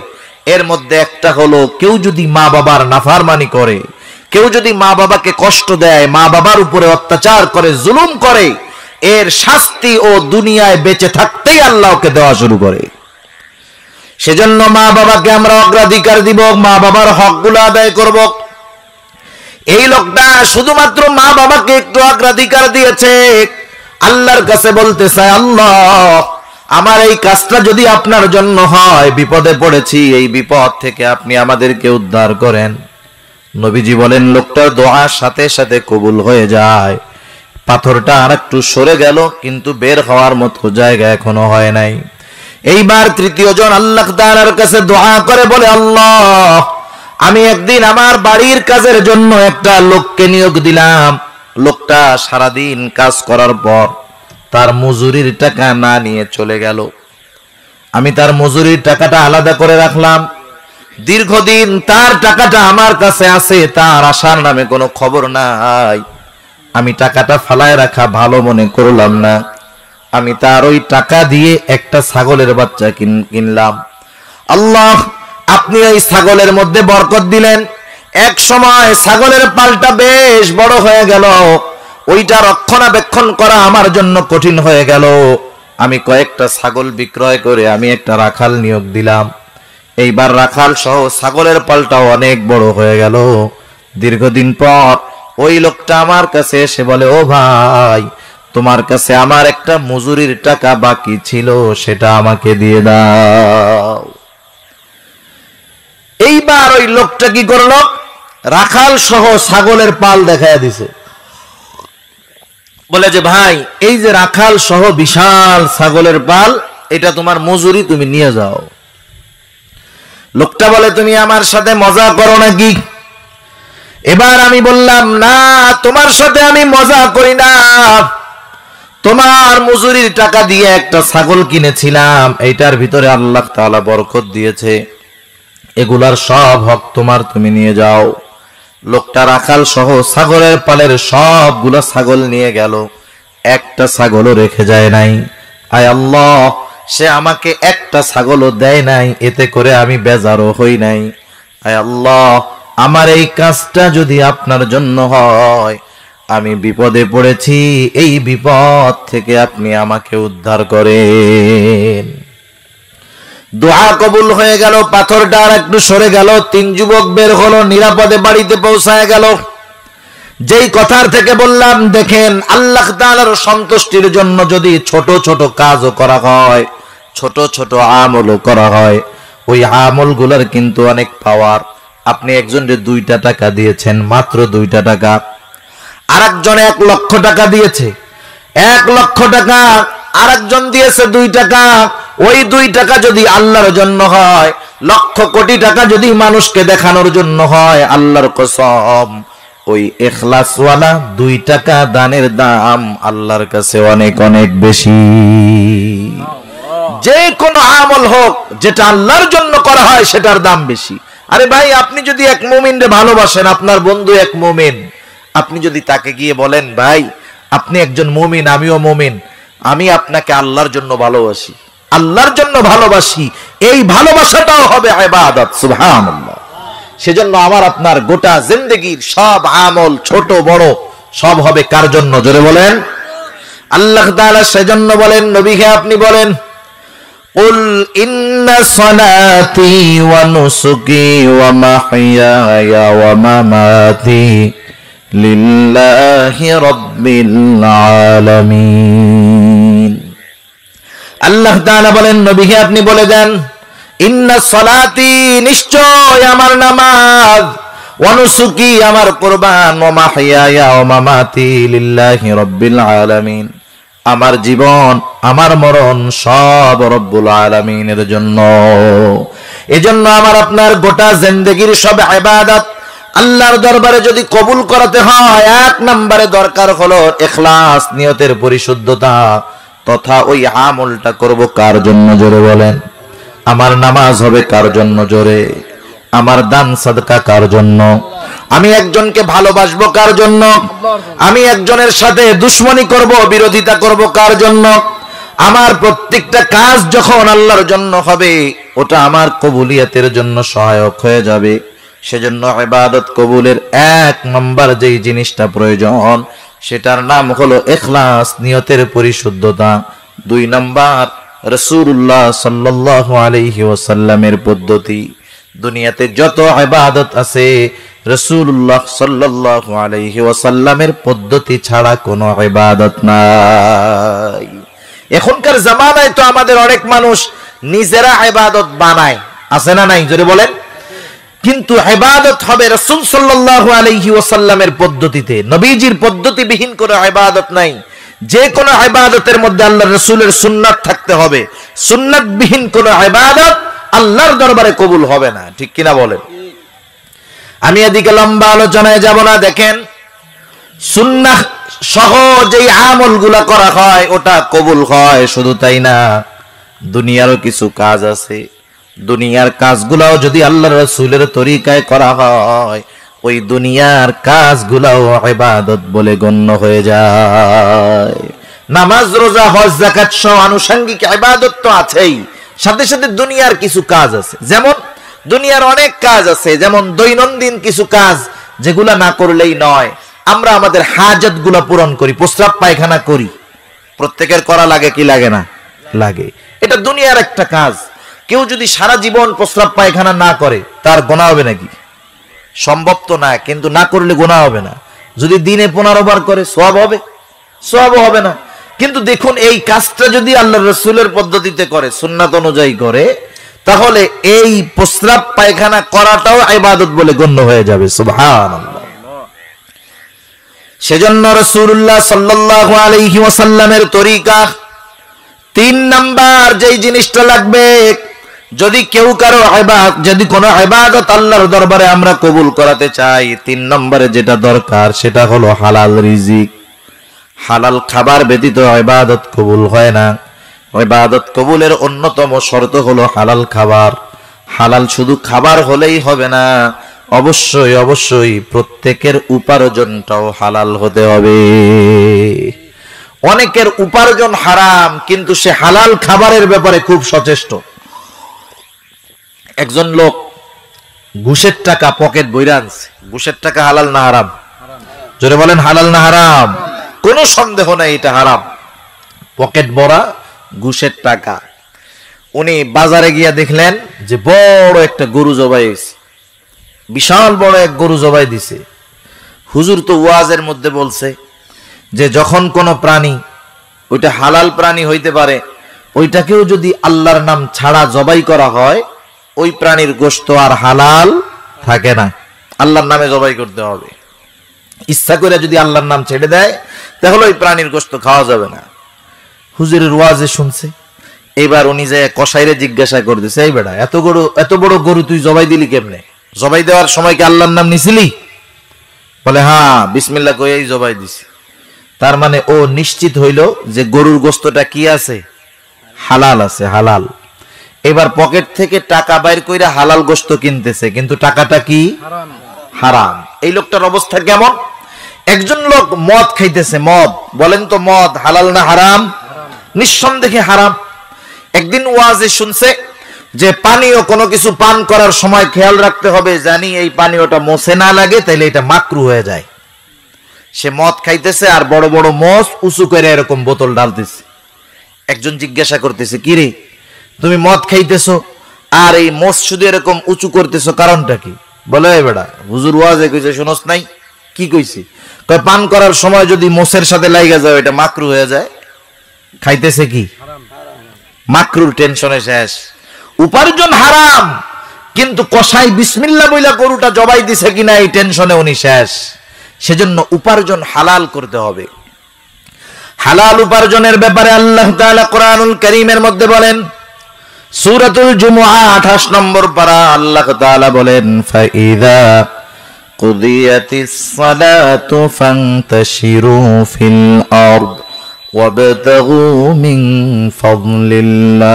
এর মধ্যে একটা হলো, কেউ যদি মা বাবার নাফরমানি করে, কেউ যদি মা বাবাকে কষ্ট দেয়, মা বাবার উপরে অত্যাচার করে, জুলুম করে, এর শাস্তি ও দুনিয়ায় বেঁচে থাকতেই আল্লাহ ওকে দেওয়া শুরু করে। সেজন্য মা বাবাকে আমরা অগ্রাধিকার দিব, মা বাবার হকগুলো আদায় করব। এই লোকটা শুধুমাত্র মা বাবাকে একটু অগ্রাধিকার দিয়েছে, আল্লাহর কাছে বলতে চায়, আল্লাহ আমার এই কাজটা যদি আপনার জন্য হয়, বিপদে পড়েছি, এই বিপদ থেকে আপনি আমাদেরকে উদ্ধার করেন। নবীজি বলেন, লোকটার দোয়া সাথে সাথে কবুল হয়ে যায়। পাথরটা আর একটু সরে গেল, কিন্তু বের হওয়ার মতো জায়গা এখনো হয় নাই। এইবার তৃতীয় জন আল্লাহ তাআলার কাছে দোয়া করে বলে, আল্লাহ আমি একদিন আমার বাড়ির কাজের জন্য একটা লোককে নিয়োগ দিলাম। লোকটা সারাদিন কাজ করার পর তার মজুরির টাকা না নিয়ে চলে গেল। আমি তার মজুরির টাকাটা আলাদা করে রাখলাম। দীর্ঘদিন তার টাকাটা আমার কাছে আছে, তার আসার নামে কোনো খবর নাই। আমি টাকাটা ফালায় রাখা ভালো মনে করলাম না। আমি তার ওই টাকা দিয়ে একটা ছাগলের বাচ্চা কিনলাম। আল্লাহ আপনি এই ছাগলের মধ্যে বরকত দিলেন। এক সময় ছাগলের পালটা বেশ বড় হয়ে গেল, ওইটা রক্ষণাবেক্ষণ করা আমার জন্য কঠিন হয়ে গেল। আমি কয়েকটা ছাগল বিক্রয় করে আমি একটা রাখাল নিয়োগ দিলাম। এইবার রাখাল সহ ছাগলের পালটাও অনেক বড় হয়ে গেল। দীর্ঘদিন পর ওই লোকটা আমার কাছে এসে বলে, ও ভাই, তোমার কাছে আমার একটা মজুরির টাকা বাকি ছিল, সেটা আমাকে দিয়ে দাও। এইবার ওই লোকটা কি করলো, রাখাল সহ ছাগলের পাল দেখায় দিছে। বলে যে, ভাই এই যে রাখাল সহ বিশাল ছাগলের পাল, এটা তোমার মজুরি, তুমি নিয়ে যাও। লোকটা বলে, তুমি আমার সাথে মজা করো নাকি? এবার আমি বললাম, না, তোমার সাথে আমি মজা করি না। তোমার মজুরির টাকা দিয়ে একটা ছাগল কিনেছিলাম, এইটার ভিতরে আল্লাহ তাআলা বরকত দিয়েছে, এগুলার সব হক তোমার, তুমি নিয়ে যাও। লোকটা রাখাল সহ ছাগলের পালের সবগুলা ছাগল নিয়ে গেল, একটা ছাগলও রেখে যায় নাই। আয় আল্লাহ, সে আমাকে একটা ছাগলও দেয় নাই, এতে করে আমি বেজারও হই নাই। আয় আল্লাহ, আমার এই কাজটা যদি আপনার জন্য হয়, আমি বিপদে পড়েছি, এই বিপদ থেকে আপনি আমাকে উদ্ধার করেন। দোয়া কবুল হয়ে গেল, পাথরটা আর একটু সরে গেল, 3 যুবক বের হলো, নিরাপদে বাড়িতে পৌঁছায় গেল। যেই কথার থেকে বললাম, দেখেন আল্লাহ তাআলার সন্তুষ্টির জন্য যদি ছোট ছোট কাজও করা হয়, ছোট ছোট আমলও করা হয়, ওই আমলগুলোর কিন্তু অনেক পাওয়ার। আপনি একজনকে 2টা টাকা দিয়েছেন, মাত্র 2টা টাকা। আরেকজন 1 লক্ষ টাকা দিয়েছে, 1 লক্ষ টাকা। আরেকজন দিয়েছে 2 টাকা। ওই 2 টাকা যদি আল্লাহর জন্য হয়, লক্ষ কোটি টাকা যদি মানুষকে দেখানোর জন্য হয়, আল্লাহর কসম ওই ইখলাসওয়ালা 2 টাকা দানের দাম আল্লাহর কাছে অনেক অনেক বেশি। যে কোনো আমল হোক, যেটা আল্লাহর জন্য করা হয়, সেটার দাম বেশি। আরে ভাই, আপনি যদি এক মুমিনকে ভালোবাসেন, আপনার বন্ধু এক মুমিন, আপনি যদি তাকে গিয়ে বলেন, ভাই আপনি একজন মুমিন, আমিও মুমিন, আমি আপনাকে আল্লাহর জন্য ভালোবাসি, আল্লাহর জন্য ভালোবাসি, এই ভালোবাসাটাও হবে ইবাদত। সুবহানাল্লাহ। সেজন্য আমার আপনার গোটা জিন্দেগীর সব আমল, ছোট বড়, সব হবে কার জন্য? জোরে বলেন, আল্লাহ তাআলা। সেজন্য বলেন, নবীকে আপনি বলেন, কুল ইন্না সালাতি ওয়া নুসুকি ওয়া মাহইয়ায়া ওয়া মামাতি লিল্লাহি রাব্বিল আলামিন। আল্লাহ তাআলা বলেন, নবীকে আপনি বলে দেন, ইন্না সালাতি, নিশ্চয় আমার নামাজ, ওয়া নুসুকি, আমার কুরবান, ওয়া মাহইয়ায়া ওয়া মামাতি লিল্লাহি রাব্বিল আলামিন, আমার জীবন আমার মরণ সব রব্বুল আলামিনের জন্য। এজন্য আমার আপনার গোটা জিন্দেগীর সব ইবাদত আল্লাহর দরবারে যদি কবুল করাতে হয়, এক নম্বরে দরকার হলো ইখলাস, নিয়তের পরিশুদ্ধতা, তথা ওই আমলটা করব কার জন্য, জোরে বলেন। আমার নামাজ হবে কার জন্য, জোরে। আমার দান সাদকা কার জন্য, আমি একজনকে ভালোবাসবো কার জন্য, আমি একজনের সাথে দুশ্মনী করব, বিরোধিতা করব কার জন্য। আমার প্রত্যেকটা কাজ যখন আল্লাহর জন্য হবে, ওটা আমার কবুলিয়তের জন্য সহায়ক হয়ে যাবে। সেজন্য ইবাদত কবুলের এক নম্বর যেই জিনিসটা প্রয়োজন, সেটার নাম হলো ইখলাস, নিয়তের পরিশুদ্ধতা। দুই নম্বর রাসূলুল্লাহ সাল্লাল্লাহু আলাইহি ওয়াসাল্লামের পদ্ধতি। দুনিয়াতে যত ইবাদত আছে, রাসূলুল্লাহ সাল্লাল্লাহু আলাইহি ওয়াসাল্লামের পদ্ধতি ছাড়া কোনো ইবাদত নাই। এখনকার জামানায় তো আমাদের অনেক মানুষ নিজেরা ইবাদত বানায়, আছে না নাই, জোরে বলেন। কিন্তু ইবাদত হবে রাসূল সাল্লাল্লাহু আলাইহি ওয়াসাল্লামের পদ্ধতিতে, নবীজির পদ্ধতিবিহীন কোনো ইবাদত নাই। যে কোনো ইবাদতের মধ্যে আল্লাহর রাসূলের সুন্নাত থাকতে হবে। সুন্নাতবিহীন কোনো ইবাদত আল্লাহর দরবারে কবুল হবে না, ঠিক কিনা বলেন। আমি এদিকে লম্বা আলোচনায় যাব না। দেখেন, সুন্নাহ সহ যেই আমলগুলা করা হয় ওটা কবুল হয়। শুধু তাই না, দুনিয়ারও কিছু কাজ আছে, দুনিয়ার কাজগুলাও যদি আল্লাহর রাসূলের তরিকায় করা হয়, ওই দুনিয়ার কাজগুলাও ইবাদত বলে গণ্য হয়ে যায়। নামাজ, রোজা, হজ, যাকাত সহ আনুষঙ্গিক ইবাদত তো আছেই, সাথে সাথে দুনিয়ার কিছু কাজ আছে। যেমন দুনিয়ার অনেক কাজ আছে, যেমন দৈনন্দিন কিছু কাজ যেগুলা না করলেই নয়। আমরা আমাদের হাজত গুলা পূরণ করি, প্রস্রাব পায়খানা করি, প্রত্যেকের করা লাগে কি লাগে না? লাগে। এটা দুনিয়ার একটা কাজ। কেউ যদি সারা জীবন প্রস্রাব পায়খানা না করে, তার গুনাহ হবে নাকি? সম্ভব তো না, কিন্তু না করলে গুনাহ হবে না। যদি দিনে 15 বার করে সওয়াব হবে? সওয়াবও হবে না। কিন্তু দেখুন, এই কাজটা যদি আল্লাহর রাসূলের পদ্ধতিতে করে, সুন্নাত অনুযায়ী করে, তাহলে এই প্রস্রাব পায়খানা করাটাও ইবাদত বলে গণ্য হয়ে যাবে। সুবহানাল্লাহ। সেজন্য রাসূলুল্লাহ সাল্লাল্লাহু আলাইহি ওয়াসাল্লামের তরিকা, 3 নাম্বার যেই জিনিসটা লাগবে, যদি কেউ কারো ইবাদত, যদি কোনো ইবাদত আল্লাহর দরবারে আমরা কবুল করাতে চাই, 3 নম্বরে যেটা দরকার সেটা হলো হালাল রিজিক। হালাল খাবার ব্যতীত ইবাদত কবুল হয় না। ইবাদত কবুলের অন্যতম শর্ত হলো হালাল খাবার। হালাল শুধু খাবার হলেই হবে না, অবশ্যই অবশ্যই প্রত্যেকের উপার্জনটাও হালাল হতে হবে। অনেকের উপার্জন হারাম, কিন্তু সে হালাল খাবারের ব্যাপারে খুব সচেষ্ট। একজন লোক ঘুষের টাকা পকেট বইরা আনছে। ঘুষের টাকা হালাল না হারাম? জোরে বলেন, হালাল না হারাম? কোনো সন্দেহ নাই এটা হারাম। পকেট ভরা ঘুষের টাকা। উনি বাজারে গিয়া দেখলেন যে বড় একটা গরু জবাই হয়েছে, বিশাল বড় এক গরু জবাই দিছে। হুজুর তো ওয়াজের মধ্যে বলছে যে যখন কোনো প্রাণী, ওইটা হালাল প্রাণী হইতে পারে, ওইটাকেও যদি আল্লাহর নাম ছাড়া জবাই করা হয়, ওই প্রাণীর গোশত আর হালাল থাকে না, আল্লাহর নামে জবাই করতে হবে। ইচ্ছা করে যদি আল্লাহর নাম ছেড়ে দেয়, তাহলে ওই প্রাণীর গোশত খাওয়া যাবে না। হুজুরের ওয়াজে শুনছে, এবার উনি যে কসাইরে জিজ্ঞাসা করতেছে, এই বেটা, এত বড় গরু তুই জবাই দিলি কেমনে? জবাই দেওয়ার সময় কি আল্লাহর নাম নিছিলি? বলে, হ্যাঁ, বিসমিল্লাহ কইয়াই জবাই দিছি। তার মানে ও নিশ্চিত হইল যে গরুর গোশতটা কি আছে? হালাল আছে, হালাল। এবার পকেট থেকে টাকা বাইর কইরা হালাল গোশত কিনতেছে, কিন্তু টাকাটা কি? হারাম। এই লোকটার অবস্থা কেমন? একজন লোক মদ খাইতেছে। মদ, বলেন তো মদ হালাল না হারাম? নিঃসন্দেহে হারাম। একদিন ওয়াজে শুনছে যে পানীয় কোনো কিছু পান করার সময় খেয়াল রাখতে হবে, জানি এই পানীয়টা মোছে না লাগে, তাইলে এটা মাকরু হয়ে যায়। সে মদ খাইতেছে আর বড় বড় মোষ উঁচু করে এরকম বোতল ডালতেছে। একজন জিজ্ঞাসা করতেছে, কি রে, তুমি মদ খাইতেছো আর এই মোষ শুধু এরকম উঁচু করতেছো, কারণটা কি? বলে, বেটা, হুজুর ওয়াজে কইছে, শুনোস নাই? কি কইছি? কয়, পান করার সময় যদি মোষের সাথে লাগা যায়, এটা মাকরু হয়ে যায়। খাইতেছে কি? মাকরুর টেনশনে শেষ। উপার্জন হারাম, কিন্তু কসাই বিসমিল্লাহ বইলা গরুটা জবাই দিছে কিনা এই টেনশনে উনি শেষ। সেজন্য উপার্জন হালাল করতে হবে। হালাল উপার্জনের ব্যাপারে আল্লাহ তাআলা কোরআনুল কারীমের মধ্যে বলেন, সূরাতুল জুমুআ 28 নম্বর পারা আল্লাহ তাআলা বলেন ফাইযা কুদিয়াতিস সালাতু ফান্তাশিরু ফিল আরদ ওয়াবতাগু মিন ফাদলিল্লাহ।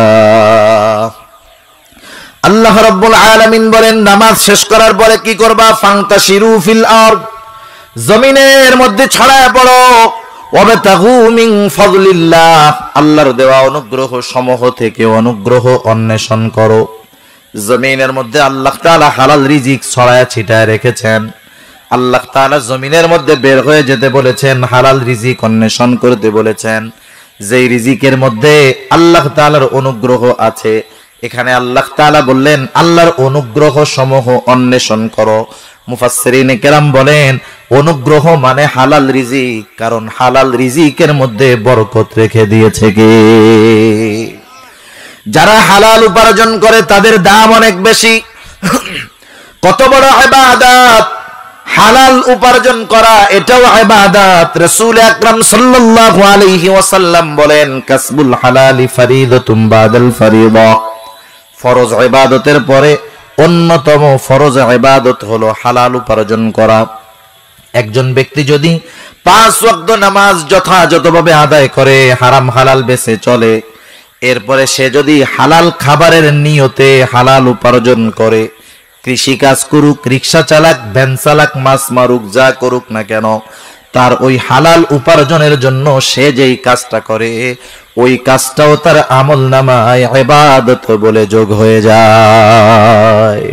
আল্লাহ রাব্বুল আলামিন বলেন নামাজ শেষ করার পরে কি করবা? ফান্তাশিরু ফিল আরদ, জমিনের মধ্যে ছড়ায় পড়ো। ওয়াবতাগু মিন ফাদলিল্লাহ, আল্লাহর দেওয়া অনুগ্রহ সমূহ থেকে অনুগ্রহ অন্বেষণ করো। জমিনের মধ্যে আল্লাহ তাআলা হালাল রিজিক ছড়ায় ছিটায় রেখেছেন। আল্লাহ তাআলা জমিনের মধ্যে বের হয়ে যেতে বলেছেন, হালাল রিজিক অন্বেষণ করতে বলেছেন। যেই রিজিকের মধ্যে আল্লাহ তাআলার অনুগ্রহ আছে, এখানে আল্লাহ তাআলা বললেন আল্লাহর অনুগ্রহ সমূহ অন্বেষণ করো। মুফাসসিরিনে কেরাম বলেন অনুগ্রহ মানে হালাল রিজিক, কারণ হালাল রিজিকের মধ্যে বরকত রেখে দিয়েছে কে? যারা হালাল উপার্জন করে তাদের দাম অনেক বেশি। কত বড় ইবাদত হালাল উপার্জন করা, এটাও ইবাদত। রাসূল আকরাম সাল্লাল্লাহু আলাইহি ওয়াসাল্লাম বলেন কাসবুল হালালি ফরিদাতুম বাদাল ফরিদা, ফরজ ইবাদতের পরে অন্যতম ফরজ ইবাদত হলো হালাল উপার্জন করা। একজন ব্যক্তি যদি 5 ওয়াক্ত নামাজ যথাযথভাবে আদায় করে, হারাম হালাল বেঁচে চলে, এরপরে সে যদি হালাল খাবারের নিয়তে হালাল উপার্জন করে, কৃষি কাজ করুক, রিকশা চালাক, ভ্যান চালাক, মাছ মারুক, যা করুক না কেন, তার ওই হালাল উপার্জনের জন্য সে যেই কাজটা করে ওই কাজটাও তার আমলনামায় ইবাদত বলে যোগ হয়ে যায়।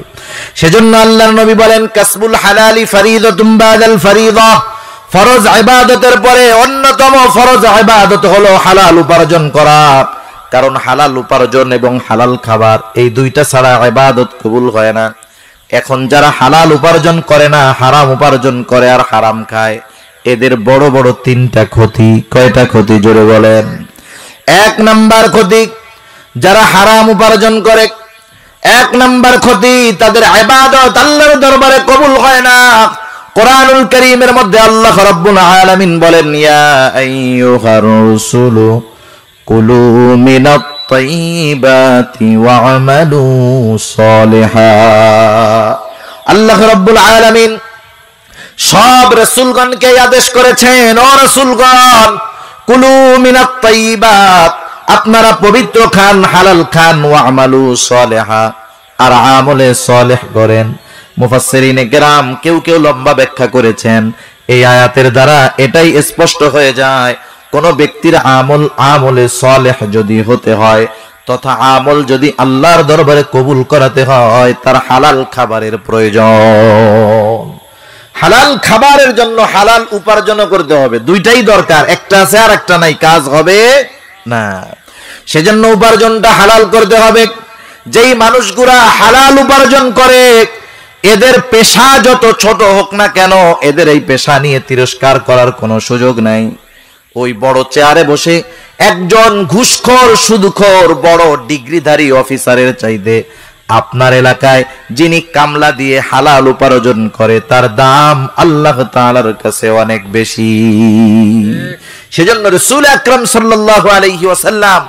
সেজন্য আল্লাহর নবী বলেন কাসবুল হালালি ফরিদাতুম বাদাল ফরিদা, ফরজ ইবাদতের পরে অন্যতম ফরজ ইবাদত হলো হালাল উপার্জন করা। কারণ হালাল উপার্জন এবং হালাল খাবার এই দুইটা ছাড়া ইবাদত কবুল হয় না। এখন যারা হালাল উপার্জন করে না, হারাম উপার্জন করে আর হারাম খায়, এদের বড় বড় 3টা ক্ষতি। কয়টা ক্ষতি জোরে বলেন? 1 নাম্বার ক্ষতি, যারা হারাম উপার্জন করে, 1 নাম্বার ক্ষতি তাদের ইবাদত আল্লাহর দরবারে কবুল হয় না। কোরআনুল কারীমের মধ্যে আল্লাহ রাব্বুল আলামিন বলেন ইয়া আইয়ুহার রাসূলু কুলু মিনাত তাইয়্যিবাতি ওয়া'মালু সালিহা। আল্লাহ রাব্বুল আলামিন সব রাসূলগণকে আদেশ করেছেন, ও রাসূলগণ কুলু মিনাত তাইয়্যিবাত, আপনারা পবিত্র খান, হালাল খান, ওয়া'মালু সালিহা, আর আমলে সালেহ করেন। মুফাসসিরিনে কেরাম কেউ কেউ লম্বা ব্যাখ্যা করেছেন এই আয়াতের দ্বারা এটাই স্পষ্ট হয়ে যায়, কোন ব্যক্তির আমলে সালেহ যদি হতে হয় তথা আমল যদি আল্লাহর দরবারে কবুল করাতে হয়, তার হালাল খাবারের প্রয়োজন। হালাল খাবারের জন্য হালাল উপার্জন করতে হবে, দুইটাই দরকার। একটা আছে আর একটা নাই, কাজ হবে না। সেজন্য উপার্জনটা হালাল করতে হবে। যেই মানুষগুলা হালাল উপার্জন করে এদের পেশা যত ছোট হোক না কেন, এদের এই পেশা নিয়ে তিরস্কার করার কোনো সুযোগ নাই। ওই বড় চেয়ারে বসে একজন ঘুষখোর, সুদখোর, বড় ডিগ্রিধারী অফিসারের চাইতে আপনার এলাকায় যিনি কামলা দিয়ে হালাল উপার্জন করে তার দাম আল্লাহ তাআলার কাছে অনেক বেশি। সেজন্য রাসূল আকরাম সাল্লাল্লাহু আলাইহি ওয়াসাল্লাম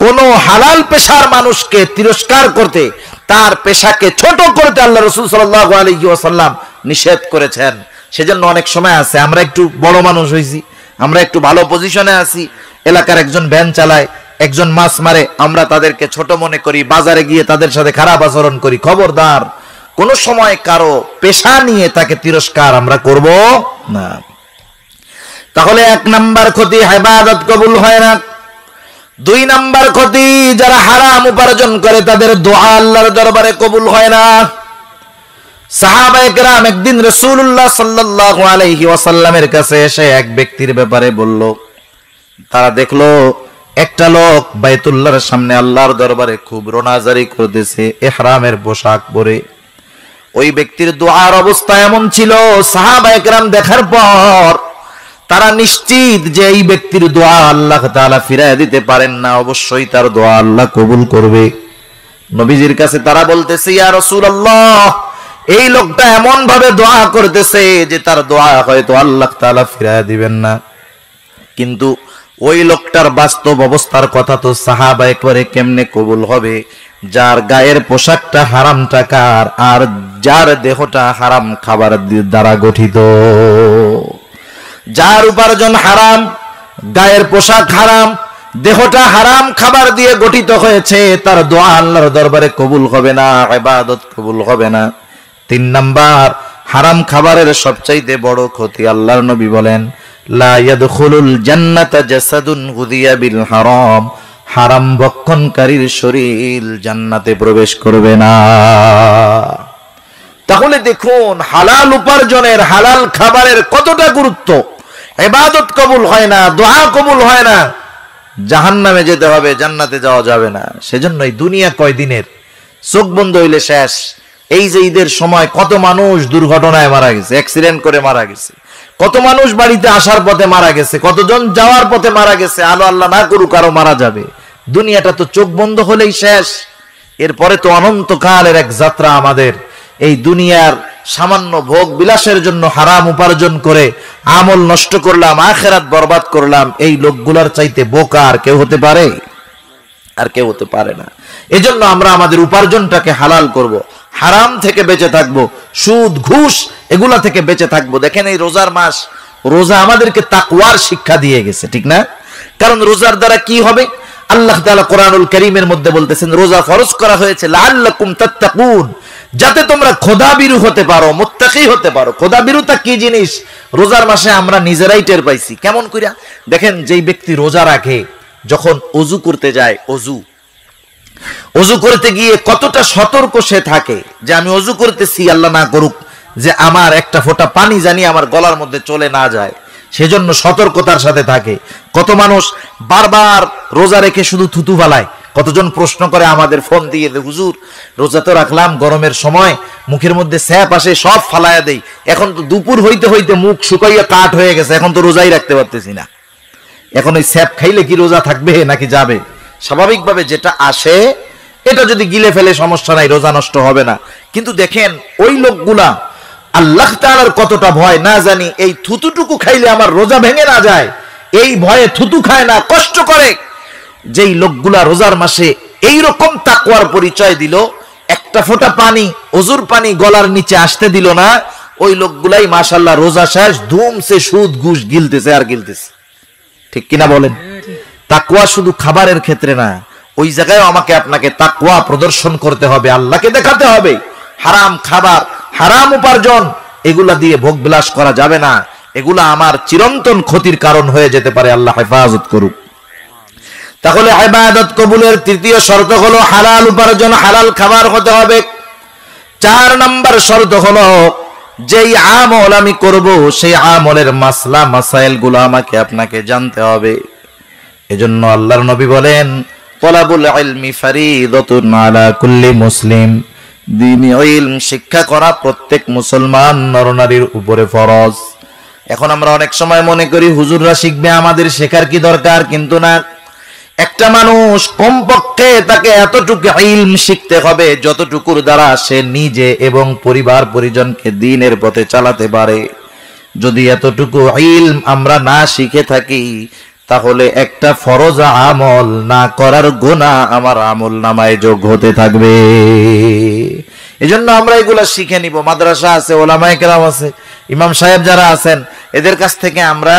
কোন হালাল পেশার মানুষকে তিরস্কার করতে, তার পেশাকে ছোট করতে আল্লাহ রাসূল সাল্লাল্লাহু আলাইহি ওয়াসাল্লাম নিষেধ করেছেন। সেজন্য অনেক সময় আছে আমরা একটু বড় মানুষ হইছি, আমরা একটু ভালো পজিশনে আছি, এলাকার একজন ভ্যান চালায়, একজন মাছ মারে, আমরা তাদেরকে ছোট মনে করি, বাজারে গিয়ে তাদের সাথে খারাপ আচরণ করি। খবরদার, কোন সময় কারো পেশা নিয়ে তাকে তিরস্কার আমরা করব না। তাহলে 1 নাম্বার ক্ষতি, ইবাদত কবুল হয় না। 2 নাম্বার ক্ষতি, যারা হারাম উপার্জন করে তাদের দোয়া আল্লাহর দরবারে কবুল হয় না। সাহাবায়ে কেরাম একদিন রাসূলুল্লাহ সাল্লাল্লাহু আলাইহি ওয়াসাল্লামের কাছে এসে এক ব্যক্তির ব্যাপারে বলল। তারা দেখলো একটা লোক বাইতুল্লাহর সামনে আল্লাহর দরবারে খুব রোনাজারি করতেছে ইহরামের পোশাক পরে। ওই ব্যক্তির দোয়ার অবস্থা এমন ছিল, সাহাবায়ে কেরাম দেখার পর তারা নিশ্চিত যে এই ব্যক্তির দোয়া আল্লাহ তাআলা ফিরায় দিতে পারেন না, অবশ্যই তার দোয়া আল্লাহ কবুল করবে। নবীজির কাছে তারা বলতেছে ইয়া রাসূলুল্লাহ, এই লোকটা এমন ভাবে দোয়া করতেছে যে তার দোয়া হয়তো আল্লাহ তাআলা ফিরায় দিবেন না। কিন্তু ওই লোকটার বাস্তব অবস্থার কথা তো সাহাবায়ে করে কেমনে কবুল হবে? যার গায়ের পোশাকটা হারাম টাকার আর যার দেহটা হারাম খাবার দ্বারা গঠিত, যার উপার্জন হারাম, গায়ের পোশাক হারাম, দেহটা হারাম খাবার দিয়ে গঠিত হয়েছে, তার দোয়া আল্লাহর দরবারে কবুল হবে না, ইবাদত কবুল হবে না। 3 নাম্বার, হারাম খাবারের সবচাইতে বড় ক্ষতি, আল্লাহর নবী বলেন লা ইয়াদখুলুল জান্নাতা জাসাদুন গুদিয়া বিল হারাম, হারাম ভক্ষণকারীর শরীর জান্নাতে প্রবেশ করবে না। তাহলে দেখুন হালাল উপার্জনের, হালাল খাবারের কতটা গুরুত্ব। ইবাদত কবুল হয় না, দোয়া কবুল হয় না, জাহান্নামে যেতে হবে, জান্নাতে যাওয়া যাবে না। সেজন্য এই দুনিয়া কয়দিনের, চোখ বন্ধ হইলে শেষ। এই যে ঈদের সময় কত মানুষ দুর্ঘটনায় মারা গেছে, অ্যাক্সিডেন্ট করে মারা গেছে, কত মানুষ বাড়িতে আসার পথে মারা গেছে, কতজন যাওয়ার পথে মারা গেছে, আলো আল্লাহ না করুক আরো মারা যাবে। দুনিয়াটা তো চোখ বন্ধ হলেই শেষ, এরপরে তো অনন্তকালের এক যাত্রা আমাদের। এই দুনিয়ার সামান্য ভোগ বিলাসের জন্য হারাম উপার্জন করে আমল নষ্ট করলাম, আখিরাত বরবাদ করলাম, এই লোকগুলার চাইতে বোকা আর কেউ হতে পারে? আর কেউ হতে পারে না। এজন্য আমরা আমাদের উপার্জনটাকে হালাল করব, হারাম থেকে বেঁচে থাকবো, সুদ ঘুষ এগুলা থেকে বেঁচে থাকবো। দেখেন এই রোজার মাস, রোজা আমাদেরকে তাকওয়ার শিক্ষা দিয়ে গেছে, ঠিক না? কারণ রোজার দ্বারা কি হবে? আল্লাহ তাআলা কোরআনুল কারীমের মধ্যে বলতেছেন রোজা ফরজ করা হয়েছে লাআল্লাকুম তাত্তাকুন, যাতে তোমরা খোদাবিরু হতে পারো, মুত্তাকি হতে পারো। খোদাবিরুতা কি জিনিস রোজার মাসে আমরা নিজেরাই টের পাইছি। কেমন কইরা? দেখেন যেই ব্যক্তি রোজা রাখে, যখন ওযু করতে যায়, ওযু করতে গিয়ে কতটা সতর্ক সে থাকে যে আমি ওযু করতেছি, আল্লাহ না করুক যে আমার একটা ফোঁটা পানি জানি আমার গলার মধ্যে চলে না যায়, সেজন্য সতর্কতার সাথে থাকে। কত মানুষ বারবার রোজা রেখে শুধু থুতু ফালায়। কতজন প্রশ্ন করে আমাদের ফোন দিয়ে, হুজুর রোজা তো রাখলাম, গরমের সময় মুখের মধ্যে স্যাপ আসে, সব ফালায়া দেই, এখন তো দুপুর হইতে হইতে মুখ শুকাইয়া কাঠ হয়ে গেছে, এখন তো রোজাই রাখতে পারতেছি না। এখন ওই স্যাপ খাইলে কি রোজা থাকবে নাকি যাবে? স্বাভাবিকভাবে যেটা আসে এটা যদি গিলে ফেলে সমস্যা নাই, রোজা নষ্ট হবে না। কিন্তু দেখেন ওই লোকগুলা আল্লাহ তাআলার কতটা ভয় না জানি, এই থুতুটুকু খাইলে আমার রোজা ভেঙে না যায় এই ভয়ে থুতু খায় না, কষ্ট করে। যেই লোকগুলা রোজার মাসে এই রকম তাকওয়ার পরিচয় দিল, একটা ফোঁটা পানি, ওযুর পানি গলার নিচে আসতে দিল না, ওই লোকগুলাই মাশাআল্লাহ রোজা শেষ ধুমসে সুদ ঘুষ গিলতেছে আর গিলতেছে। ঠিক কিনা বলেন? তাকওয়া শুধু খাবারের ক্ষেত্রে না, ওই জায়গায় আমাকে আপনাকে তাকওয়া প্রদর্শন করতে হবে, আল্লাহকে দেখাতে হবে। হারাম খাবার, হারাম উপার্জন এগুলা দিয়ে ভোগ বিলাস করা যাবে না, এগুলা আমার চিরন্তন ক্ষতির কারণ হয়ে যেতে পারে। আল্লাহ হেফাজত করুক। তাহলে ইবাদত কবুলের তৃতীয় শর্ত হলো হালাল উপার্জন, হালাল খাবার হতে হবে। 4 নাম্বার শর্ত হলো যেই আমল আমি করব সেই আমলের মাসলা মাসাইল গুলো আমাকে আপনাকে জানতে হবে। এজন্য আল্লাহর নবী বলেন তলাবুল ইলমি ফরিদাতুন আলা কুল্লি মুসলিম, দ্বীনি ইলম শিক্ষা করা প্রত্যেক মুসলমান নরনারীর উপরে ফরজ। এখন আমরা অনেক সময় মনে করি হুজুররা শিখবে, আমাদের শেখার কি দরকার? কিন্তু না, একটা মানুষ কমপক্ষে তাকে এতটুকু ইলম শিখতে হবে যতটুকুর দ্বারা সে নিজে এবং পরিবার পরিজনকে দ্বীনের পথে চালাতে পারে। যদি এতটুকু ইলম আমরা না শিখে থাকি তাহলে একটা ফরজ আমল না করার গুনাহ আমার আমল নামায় যোগ হতে থাকবে। এজন্য আমরা এগুলা শিখে নিব। মাদ্রাসা আছে, ওলামায়ে কেরাম আছে, ইমাম সাহেব যারা আছেন, এদের কাছ থেকে আমরা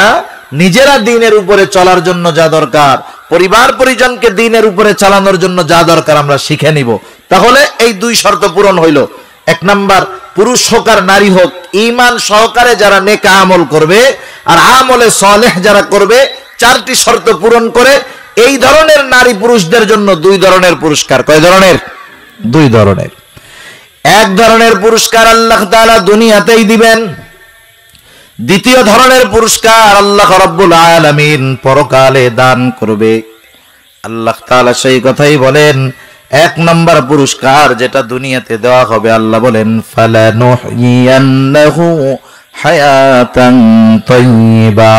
নিজেরা দ্বীনের উপরে চলার জন্য যা দরকার, পরিবার পরিজনকে দ্বীনের উপরে চালানোর জন্য যা দরকার আমরা শিখে নিব। তাহলে এই 2 শর্ত পূরণ হইল। 1 নাম্বার, পুরুষ হোক আর নারী হোক, ঈমান সহকারে যারা নেক আমল করবে আর আমলে সালেহ যারা করবে, 4টি শর্ত পূরণ করে এই ধরনের নারী পুরুষদের জন্য 2 ধরনের পুরস্কার। কয় ধরনের? 2 ধরনের। 1 ধরনের পুরস্কার আল্লাহ তাআলা দুনিয়াতেই দিবেন, দ্বিতীয় ধরনের পুরস্কার আল্লাহ রাব্বুল আলামিন পরকালে দান করবে। আল্লাহ তাআলা সেই কথাই বলেন, 1 নম্বর পুরস্কার যেটা দুনিয়াতে দেওয়া হবে, আল্লাহ বলেন ফালানুহইয়ান্নাহু হায়াতান তাইয়্যিবা,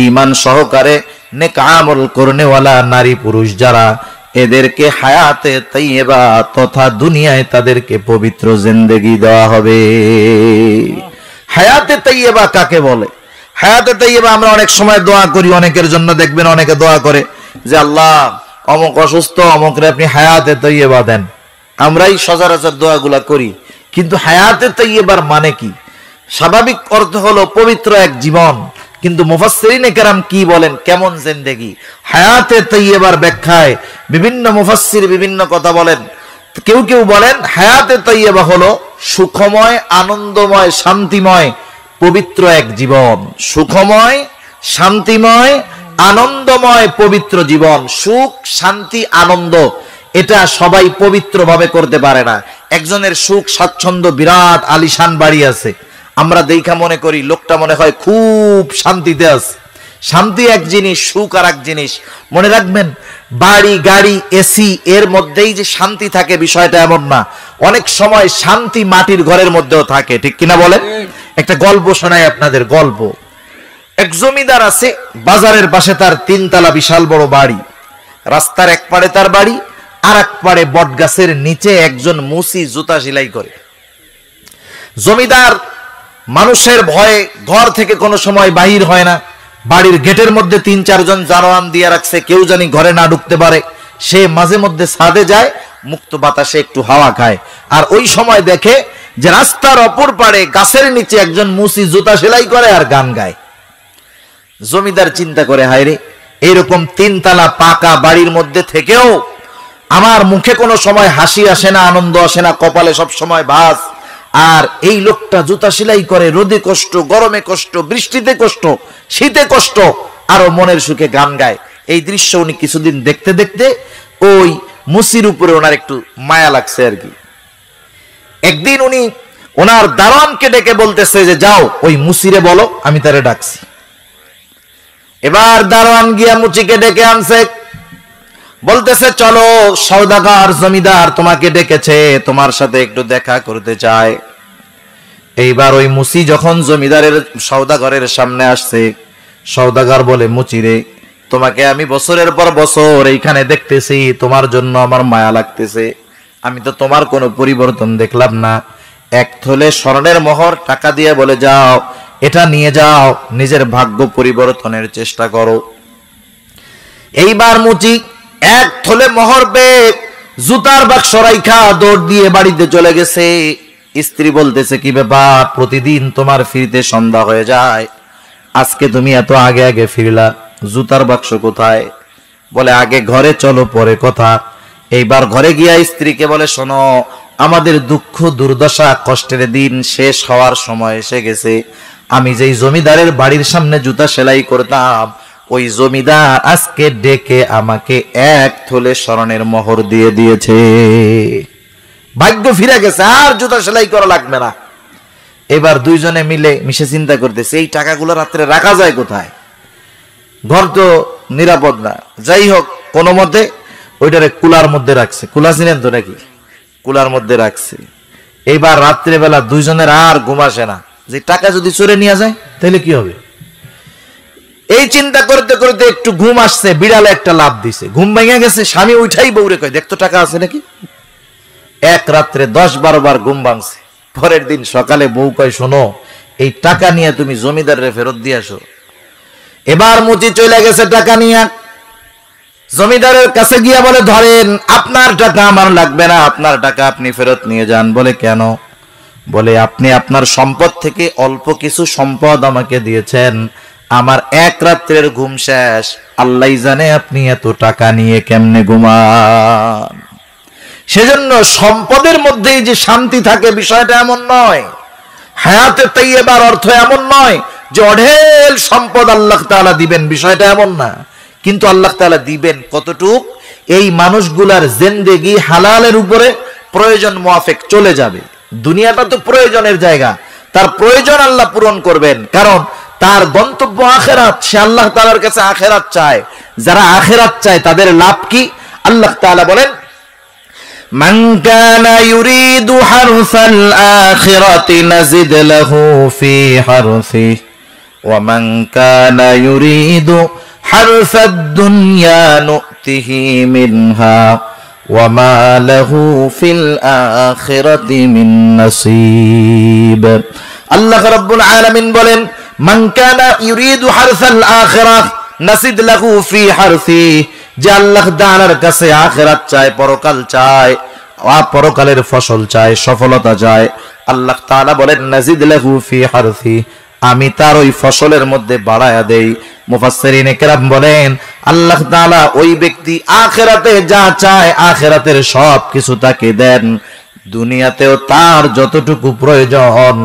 ঈমান সহকারে নেক আমল করনেওয়ালা নারী পুরুষ যারা, এদেরকে হায়াতে তাইয়্যিবা তথা দুনিয়ায় তাদেরকে পবিত্র জিন্দেগি দেওয়া হবে। হায়াতে তাইয়্যিবা কাকে বলে? হায়াতে তাইয়্যিবা আমরা অনেক সময় দোয়া করি, অনেকের জন্য দেখবেন অনেকে দোয়া করে যে আল্লাহ অমুক অসুস্থ, অমুকরে আপনি হায়াতে তৈয়বা দেন। আমরাই সচরাচর দোয়াগুলা করি, কিন্তু হায়াতে তৈয়বার মানে কি? স্বাভাবিক অর্থ হলো পবিত্র এক জীবন, কিন্তু মুফাসসিরিনে কেরাম কি বলেন, কেমন জিন্দেগি? হায়াতে তৈয়বার ব্যাখ্যায় বিভিন্ন মুফাসসির বিভিন্ন কথা বলেন। কেউ কেউ বলেন হায়াতে তৈয়বা হলো সুখময়, আনন্দময়, শান্তিময়, পবিত্র এক জীবন। সুখময়, শান্তিময়, আনন্দময়, পবিত্র জীবন। সুখ, শান্তি, আনন্দ এটা সবাই পবিত্রভাবে করতে পারে না। একজনের সুখ স্বাচ্ছন্দ্য, বিরাট আলিশান বাড়ি আছে, আমরা দেখা মনে করি লোকটা মনে হয় খুব শান্তিতে আছে। শান্তি এক জিনিস, সুখ আর এক জিনিস। মনে রাখবেন, বাড়ি, গাড়ি, এসি এর মধ্যেই যে শান্তি থাকে বিষয়টা এমন না। অনেক সময় শান্তি মাটির ঘরের মধ্যেও থাকে, ঠিক কিনা বলেন? একটা গল্প শোনাই আপনাদের। গল্প, এক জমিদার আছে, বাজারের পাশে তার 3 তলা বিশাল বড় বাড়ি। রাস্তার এক পাড়ে তার বাড়ি, আর এক পাড়ে বট গাছের নিচে একজন মুসি জুতা সেলাই করে। জমিদার মানুষের ভয়ে ঘর থেকে কোনো সময় বাহির হয় না। বাড়ির গেটের মধ্যে 3-4 জন জানোয়ান দিয়ে রাখছে, কেউ জানি ঘরে না ঢুকতে পারে। সে মাঝে মধ্যে ছাদে যায়, মুক্ত বাতাসে একটু হাওয়া খায়। আর ওই সময় দেখে যে রাস্তার অপর পাড়ে গাছের নিচে একজন মুসি জুতা সেলাই করে আর গান গায়। জমিদার চিন্তা করে, হায় রে, এইরকম 3 তলা পাকা বাড়ির মধ্যে থেকেও আমার মুখে কোনো সময় হাসি আসে না, আনন্দ আসে না, কপালে সব সময় ভাঁজ। আর এই লোকটা জুতা সেলাই করে, রোদে কষ্ট, গরমে কষ্ট, বৃষ্টিতে কষ্ট, শীতে কষ্ট, আরো মনের সুখে গান গায়। এই দৃশ্য উনি কিছুদিন দেখতে দেখতে ওই মুসির উপরে ওনার একটু মায়া লাগছে আর কি। একদিন উনি ওনার দারোয়ানকে ডেকে বলতেছে যে, যাও ওই মুসিরে বলো আমি তারে ডাকছি। এবার দারোয়ান গিয়া মুচিকে ডেকে আনছে, বলতেছে, চলো, সওদাগর জমিদার তোমাকে ডেকেছে, তোমার সাথে একটু দেখা করতে চায়। এইবার ওই মুসি যখন জমিদারের সওদাগরের সামনে আসছে, সওদাগর বলে, মুচিরে, তোমাকে আমি বছরের পর বছর এইখানে দেখতেছি, তোমার জন্য আমার মায়া লাগতেছে। আমি তো তোমার কোনো পরিবর্তন দেখলাম না। 1 থলে স্বর্ণের মোহর টাকা দিয়ে বলে, যাও এটা নিয়ে যাও, নিজের ভাগ্য পরিবর্তনের চেষ্টা করো। এইবার মুচি 1 থলে মোহর পেয়ে জুতার বাক্স রাইখা দৌড় দিয়ে বাড়িতে চলে গেছে। স্ত্রী বলতেছে, কি ব্যাপার, প্রতিদিন তোমার ফিরতে সন্ধ্যা হয়ে যায়, আজকে তুমি এত আগে আগে ফিরলা, জুতার বাক্স কোথায়? বলে, আগে ঘরে চলো, পরে কথা। এইবার ঘরে গিয়া স্ত্রীকে বলে, শোনো, আমাদের দুঃখ, দুর্দশা, কষ্টের দিন শেষ হওয়ার সময় এসে গেছে। আমি যেই জমিদারের বাড়ির সামনে জুতা সেলাই করতাম, ওই জমিদার আজকে ডেকে আমাকে 1 থলে স্বর্ণের মোহর দিয়ে দিয়েছে। ভাগ্য ফিরে গেছে, আর জুতা সেলাই করা লাগবে না। এবার দুইজনে মিলে মিশে চিন্তা করতেছে, এই টাকাগুলো রাত্রে রাখা যায় কোথায়? ঘর তো নিরাপদ না। যাই হোক, কোনো মতে ওইটারে কুলার মধ্যে রাখছে। কুলা ছিলেন তো নাকি? কুলার মধ্যে রাখছে। এইবার রাত্রেবেলা দুইজনের আর ঘুম আসে না, যে টাকা যদি চুরে নিয়ে যায় তাহলে কি হবে। এই চিন্তা করতে করতে একটু ঘুম আসছে, বিড়ালে একটা লাফ দিছে, ঘুম ভেঙে গেছে। স্বামী উঠাই বউরে কয়, দেখতো টাকা আছে নাকি। এক রাত্রে 10-12 বার ঘুম ভাঙছে। পরের দিন সকালে বউ কয়, শোনো, এই টাকা নিয়ে তুমি জমিদারের ফেরত দিয়ে আসো। এবার মুচি চলে গেছে টাকা নিয়ে, জমিদারের কাছে গিয়া বলে, ধরেন, আপনার টাকা আমার লাগবে না, আপনার টাকা আপনি ফেরত নিয়ে যান। বলে, কেন? বলে, আপনি আপনার সম্পদ থেকে অল্প কিছু সম্পদ আমাকে দিয়েছেন, আমার 1 রাত্রের ঘুম শেষ, আল্লাহ জানে আপনি এত টাকা নিয়ে কেমনে ঘুমান। সেজন্য সম্পদের মধ্যেই যে শান্তি থাকে বিষয়টা এমন নয়। হায়াতে তাইয়্যিবার অর্থ এমন নয় যে অঢেল সম্পদ আল্লাহ তাআলা দিবেন, বিষয়টা এমন না। কিন্তু আল্লাহ তাআলা দিবেন কতটুক, এই মানুষগুলার জিন্দেগি হালালের উপরে প্রয়োজন মুআফিক চলে যাবে। দুনিয়াটা তো প্রয়োজনের জায়গা, তার প্রয়োজন আল্লাহ পূরণ করবেন, কারণ তার গন্তব্য আখিরাত। সে আল্লাহ তাআলার কাছে আখিরাত চায়। যারা আখিরাত চায় তাদের লাভ কি? আল্লাহ তাআলা বলেন, মান কানা ইউরিদু হারসাল আখিরাতি নাজিদ লাহু ফি হারসিহি ওয়া মান কানা ইউরিদু হারসাদ দুনিয়া নুতিহি মিনহা ওয়া মা লাহু ফিল আখিরাতি মিন নাসিব। আল্লাহ রাব্বুল আলামিন বলেন, মান কানা ইউরিদু হারসাল আখিরাহ নাজিদ লাহু ফি হারসিহি, যে আল্লাহ তাআলার কাছে আখিরাত চায়, পরকাল চায়, পরকালের ফসল চায়, সফলতা চায়, আল্লাহ তাআলা বলেন নাজিদ লাহু ফি হারসি, আমি তার ওই ফসলের মধ্যে বাড়ায়া দেই। মুফাসসিরিনে কেরাম বলেন আল্লাহ তাআলা ওই ব্যক্তি আখিরাতে যা চায় আখিরাতের সব কিছু তাকে দেন, দুনিয়াতেও তার যতটুকু প্রয়োজন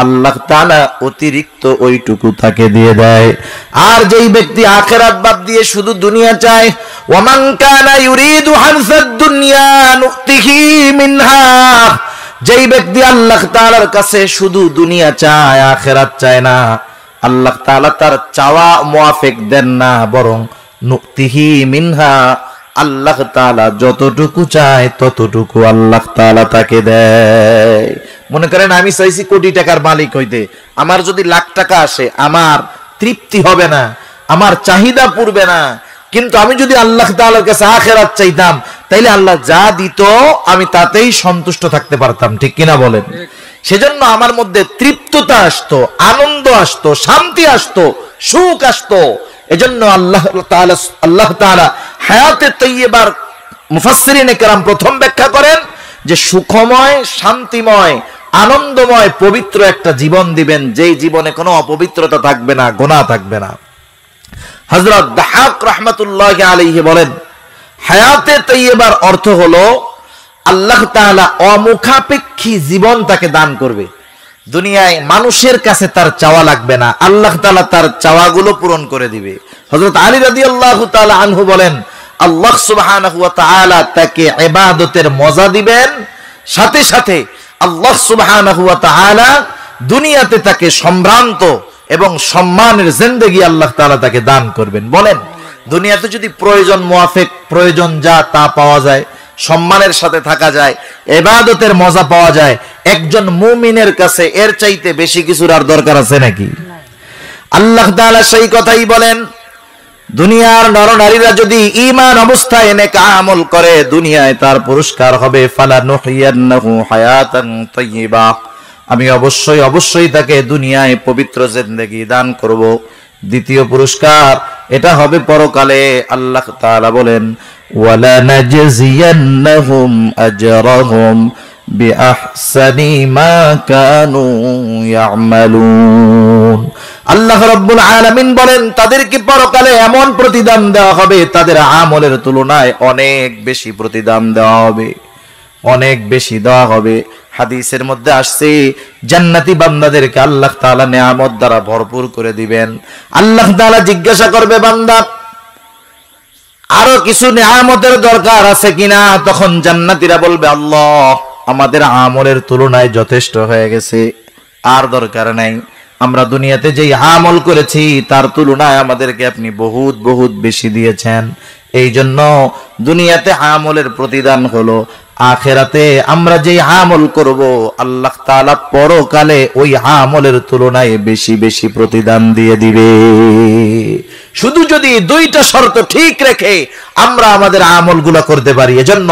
আল্লাহ তাআলা অতিরিক্ত ওইটুকু তাকে দিয়ে দেয়। আর যেই ব্যক্তি আখিরাত বাদ দিয়ে শুধু দুনিয়া চায়, ওয়ামান কানা ইউরিদু হারসাদ দুনিয়া নুতিহি মিনহা, যেই ব্যক্তি আল্লাহ তাআলার কাছে শুধু দুনিয়া চায় আখিরাত চায় না, আল্লাহ তাআলা তার চাওয়া মুআফিক দেন না, বরং নুতিহি মিনহা, আল্লাহ তাআলা যতটুকু চায় ততটুকু আল্লাহ তাআলা তাকে দেয়। মনে করেন আমি চাইছি কোটি টাকার মালিক হইতে, আমার যদি লাখ টাকা আসে আমার তৃপ্তি হবে না, আমার চাহিদা পূরবে না, কিন্তু আমি যদি আল্লাহ তাআলার কাছে আখিরাত চাইতাম তাইলে আল্লাহ যা দিত আমি তাতেই সন্তুষ্ট থাকতে পারতাম, ঠিক কিনা বলেন? সেজন্য আমার মধ্যে তৃপ্ততা আসতো, আনন্দ আসতো, শান্তি আসতো, সুখ আসতো। এজন্য আল্লাহ তাআলা হায়াতে তাইয়্যিবার মুফাসসিরিনে কেরাম প্রথম ব্যাখ্যা করেন যে সুখময়, শান্তিময়, আনন্দময়, পবিত্র একটা জীবন দিবেন, যেই জীবনে কোনো অপবিত্রতা থাকবে না, গুনাহ থাকবে না। হযরত দাহাক রাহমাতুল্লাহি আলাইহি বলেন হায়াতে তাইয়্যিবার অর্থ হলো আল্লাহ তাআলা অমুখাপেক্ষী জীবন তাকে দান করবে। দুনিয়ায় মানুষের কাছে তার চাওয়া লাগবে না, আল্লাহ তাআলা তার চাওয়াগুলো পূরণ করে দিবে। হযরত আলী রাদিয়াল্লাহু তাআলা আনহু বলেন আল্লাহ সুবহানাহু ওয়া তাআলা তাকে ইবাদতের মজা দিবেন, সাথে সাথে আল্লাহ সুবহানাহু ওয়া তাআলা দুনিয়াতে তাকে সম্ভ্রান্ত এবং সম্মানের জিন্দেগি আল্লাহ তাআলা তাকে দান করবেন। বলেন দুনিয়াতে যদি প্রয়োজন মুআফিক, প্রয়োজন যা তা পাওয়া যায়, সম্মানের সাথে থাকা যায়, ইবাদতের মজা পাওয়া যায়, একজন মুমিনের কাছে এর চাইতে বেশি কিছুর আর দরকার আছে নাকি? আল্লাহ তাআলা সেই কথাই বলেন, দুনিয়ার নরনারীরা যদি ঈমান অবস্থায় নেক আমল করে দুনিয়ায় তার পুরস্কার হবে ফালানুহিয়ান্নাহু হায়াতান তাইয়্যিবা, আমি অবশ্যই তাকে দুনিয়ায় পবিত্র জিন্দেগি দান করব। দ্বিতীয় পুরস্কার এটা হবে পরকালে। আল্লাহ তাআলা বলেন ওয়ালা নাজজিয়ান্নাহুম আজরাহুম বিআহসানি মা কানু ইয়ামালুন। আল্লাহ রাব্বুল আলামিন বলেন তাদেরকে পরকালে এমন প্রতিদান দেওয়া হবে, তাদের আমলের তুলনায় অনেক বেশি প্রতিদান দেওয়া হবে, অনেক বেশি দেওয়া হবে। হাদিসের মধ্যে আসছে জান্নাতি বান্দাদেরকে আল্লাহ তাআলা নিয়ামত দ্বারা ভরপুর করে দিবেন। আল্লাহ তাআলা জিজ্ঞাসা করবে বান্দা আরো কিছু নিয়ামতের দরকার আছে কিনা? তখন জান্নাতীরা বলবে আল্লাহ আমাদের আমলের তুলনায় যথেষ্ট হয়ে গেছে, আর দরকার নাই। আমরা দুনিয়াতে যেই আমল করেছি তার তুলনায় আমাদেরকে আপনি বহুত বহুত বেশি দিয়েছেন, এই জন্য দুনিয়াতে আমলের প্রতিদান হলো, আখিরাতে আমরা যেই আমল করব আল্লাহ তাআলা পরকালে ওই আমলের তুলনায় বেশি বেশি প্রতিদান দিয়ে দিবে। শুধু যদি দুইটা শর্ত ঠিক রেখে আমরা আমাদের আমলগুলো করতে পারি। এজন্য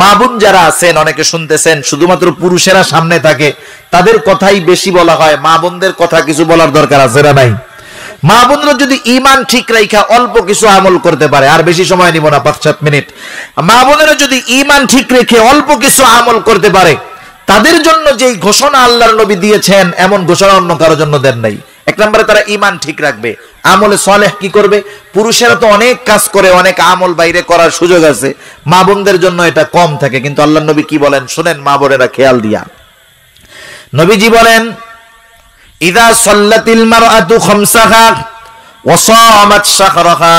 মা বোন যারা আছেন, অনেকে শুনতেছেন শুধুমাত্র পুরুষেরা সামনে থাকে, তাদের কথাই বেশি বলা হয়, মা বোনদের কথা কিছু বলার দরকার আছে না নাই? মা বোনরা যদি ঈমান ঠিক রাখা অল্প কিছু আমল করতে পারে, আর বেশি সময় নিব না, 5-7 মিনিট, মা বোনেরা যদি ঈমান ঠিক রেখে অল্প কিছু আমল করতে পারে, তাদের জন্য যেই ঘোষণা আল্লাহর নবী দিয়েছেন এমন ঘোষণা অন্য কারোর জন্য দেন নাই। এক নম্বরে তারা ঈমান ঠিক রাখবে, আমলে সালেহ কি করবে? পুরুষেরা তো অনেক কাজ করে, অনেক আমল বাইরে করার সুযোগ আছে, মা বোনদের জন্য এটা কম থাকে। কিন্তু আল্লাহর নবী কি বলেন শুনেন মা বোনেরা খেয়াল দিয়া। নবীজি বলেন ইযা সাল্লাতিল মারআতু খামসাহা ওয়া সামাত শাহরাহা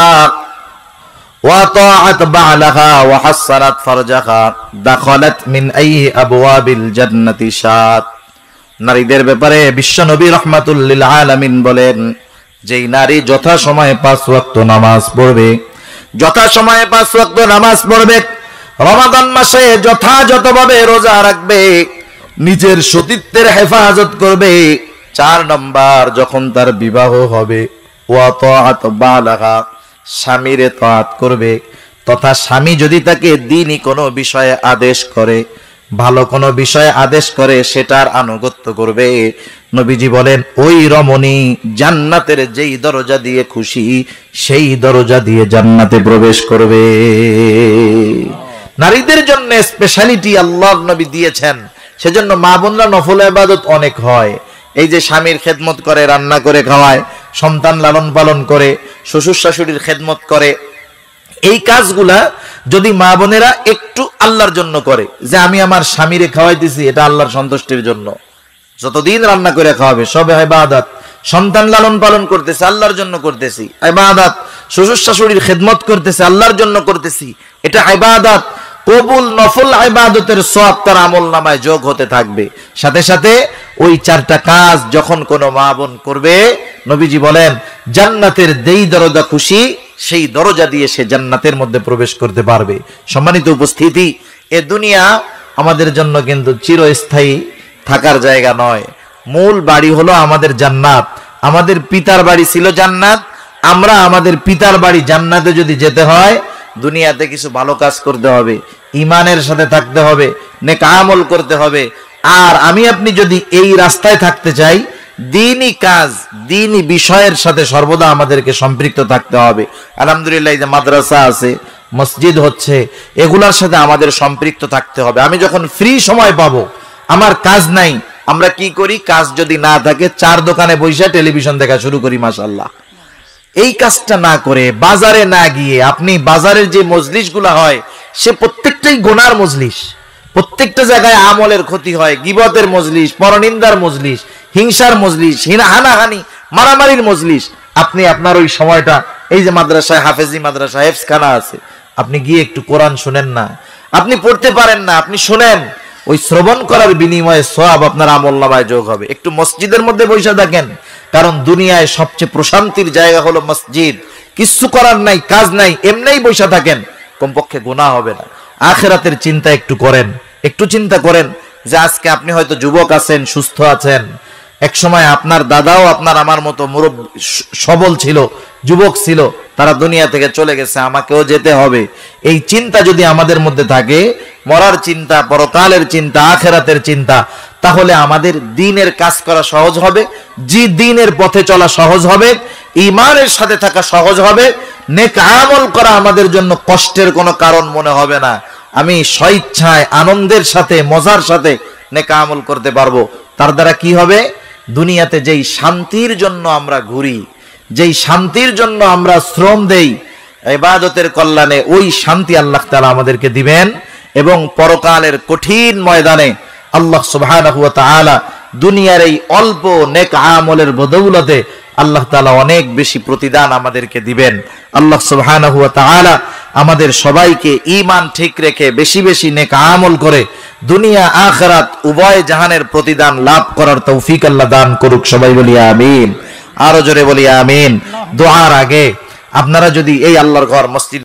ওয়া তাআত বা'লাহা ওয়া হাসসানাত ফারজাহা দাখালাত মিন আইয়ি আবওয়াবিল জান্নাতি শাত। নারীদের ব্যাপারে বিশ্ব নবী রাহমাতুল লিল আলামিন বলেন যেই নারী যথা সময়ে 5 ওয়াক্ত নামাজ পড়বে, যথা সময়ে 5 ওয়াক্ত নামাজ পড়বে, রমাদান মাসে যথাযথভাবে রোজা রাখবে, নিজের সতীত্বের হেফাজত করবে, 4 নম্বর যখন তার বিবাহ হবে ওয়া তাআত বা'লাহা, স্বামীর তাআত করবে, তথা স্বামী যদি তাকে দ্বীনি কোনো বিষয়ে আদেশ করে, ভালো কোনো বিষয় আদেশ করে সেটার আনুগত্য করবে। নবীজি বলেন ওই রমণী জান্নাতের যেই দরজা দিয়ে খুশি সেই দরজা দিয়ে জান্নাতে প্রবেশ করবে। নারীদের জন্য স্পেশালিটি আল্লাহর নবী দিয়েছেন, সেজন্য মা বোনরা নফল ইবাদত অনেক হয়। এই যে স্বামীর খেদমত করে, রান্না করে খাওয়ায়, সন্তান লালন পালন করে, শ্বশুর শাশুড়ির খেদমত করে, এই কাজগুলা যদি মা বোনেরা একটু আল্লাহর জন্য করে, যে আমি আমার স্বামীরে খাওয়াইতেছি এটা আল্লাহর সন্তুষ্টির জন্য, যতদিন রান্না করে খাওয়াবে সবে ইবাদত, সন্তান লালন পালন করতেছে আল্লাহর জন্য করতেছি ইবাদত, শ্বশুর শাশুড়ির খেদমত করতেছে আল্লাহর জন্য করতেছি, এটা ইবাদত, কবুল নফল ইবাদতের সওয়াব তার আমলনামায় যোগ হতে থাকবে। সাথে সাথে ওই চারটা কাজ যখন কোনো মা বোন করবে, নবীজি বলেন জান্নাতের যেই দরজা খুশি সেই দরজা দিয়ে সে জান্নাতের মধ্যে প্রবেশ করতে পারবে। সম্মানিত উপস্থিতি, এ দুনিয়া আমাদের জন্য কিন্তু চিরস্থায়ী থাকার জায়গা নয়। মূল বাড়ি হলো আমাদের জান্নাত। আমাদের পিতার বাড়ি ছিল জান্নাত, আমরা আমাদের পিতার বাড়ি জান্নাতে যদি যেতে হয় দুনিয়াতে কিছু ভালো কাজ করতে হবে, ঈমানের সাথে থাকতে হবে, নেক আমল করতে হবে। আর আমি আপনি যদি এই রাস্তায় থাকতে চাই, দ্বীনি কাজ, দ্বীনি বিষয়ের সাথে সর্বদা আমাদেরকে সম্পৃক্ত থাকতে হবে। আলহামদুলিল্লাহ, এই যে মাদ্রাসা আছে, মসজিদ হচ্ছে, এগুলার সাথে আমাদের সম্পৃক্ত থাকতে হবে। আমি যখন ফ্রি সময় পাবো, আমার কাজ নাই, আমরা কি করি? কাজ যদি না থাকে চার দোকানে বসে টেলিভিশন দেখা শুরু করি, মাশাআল্লাহ। এই কাজটা না করে বাজারে না গিয়ে, আপনি বাজারের যে মজলিসগুলো হয় সে প্রত্যেকটাই গুনার মজলিস, প্রত্যেকটা জায়গায় আমলের ক্ষতি হয়, গীবতের মজলিস, পরনিন্দার মজলিস, হিংসার মজলিস, হানাহানি মারামারির মজলিস। আপনি আপনার ওই সময়টা, এই যে মাদ্রাসায় হাফেজি মাদ্রাসা হেফজখানা আছে, আপনি গিয়ে একটু কোরআন শুনেন না, আপনি পড়তে পারেন না, আপনি শুনেন, ওই শ্রবণ করার বিনিময়ে সওয়াব আপনার আমলনামায় যোগ হবে। একটু মসজিদের মধ্যে বসে থাকেন, কারণ দুনিয়ায় সবচেয়ে প্রশান্তির জায়গা হলো মসজিদ। কিছু করার নাই, কাজ নাই, এমনিই বসে থাকেন, কমপক্ষে গুনাহ হবে না। আখিরাতের চিন্তা একটু করেন, একটু চিন্তা করেন যে আজকে আপনি হয়তো যুবক আছেন, সুস্থ আছেন, এক সময় আপনার দাদাও আপনার আমার মতো মুরব্বি সবল ছিল, যুবক ছিল, তারা দুনিয়া থেকে চলে গেছে, আমাকেও যেতে হবে। এই চিন্তা যদি আমাদের মধ্যে থাকে, মরার চিন্তা, পরকালের চিন্তা, আখিরাতের চিন্তা, তাহলে আমাদের দ্বীনের কাজ করা সহজ হবে, জি দ্বীনের পথে চলা সহজ হবে, ঈমানের সাথে থাকা সহজ হবে, নেক আমল করা আমাদের জন্য কষ্টের কোনো কারণ মনে হবে না। আমি স্বেচ্ছায় আনন্দের সাথে মজার সাথে নেক আমল করতে পারবো। তার দ্বারা কি হবে? দুনিয়াতে যেই শান্তির জন্য আমরা ঘুরি, যেই শান্তির জন্য আমরা শ্রম দেই ইবাদতের কল্যাণে, ওই শান্তি আল্লাহ তাআলা আমাদেরকে দিবেন। এবং পরকালের কঠিন ময়দানে আল্লাহ সুবহানাহু ওয়া তাআলা দুনিয়ার এই অল্প নেক আমলের বদৌলতে আল্লাহ তাআলা অনেক বেশি প্রতিদান আমাদেরকে দিবেন। আল্লাহ সুবহানাহু ওয়া তাআলা আমাদের সবাইকে ঈমান ঠিক রেখে বেশি বেশি নেক আমল করে দুনিয়া আখিরাত উভয় জাহানের প্রতিদান লাভ করার তৌফিক আল্লাহ দান করুক। সবাই বলি আমিন, আরো জোরে বলি আমিন। দোয়ার আগে আপনারা যদি এই আল্লাহর ঘর মসজিদ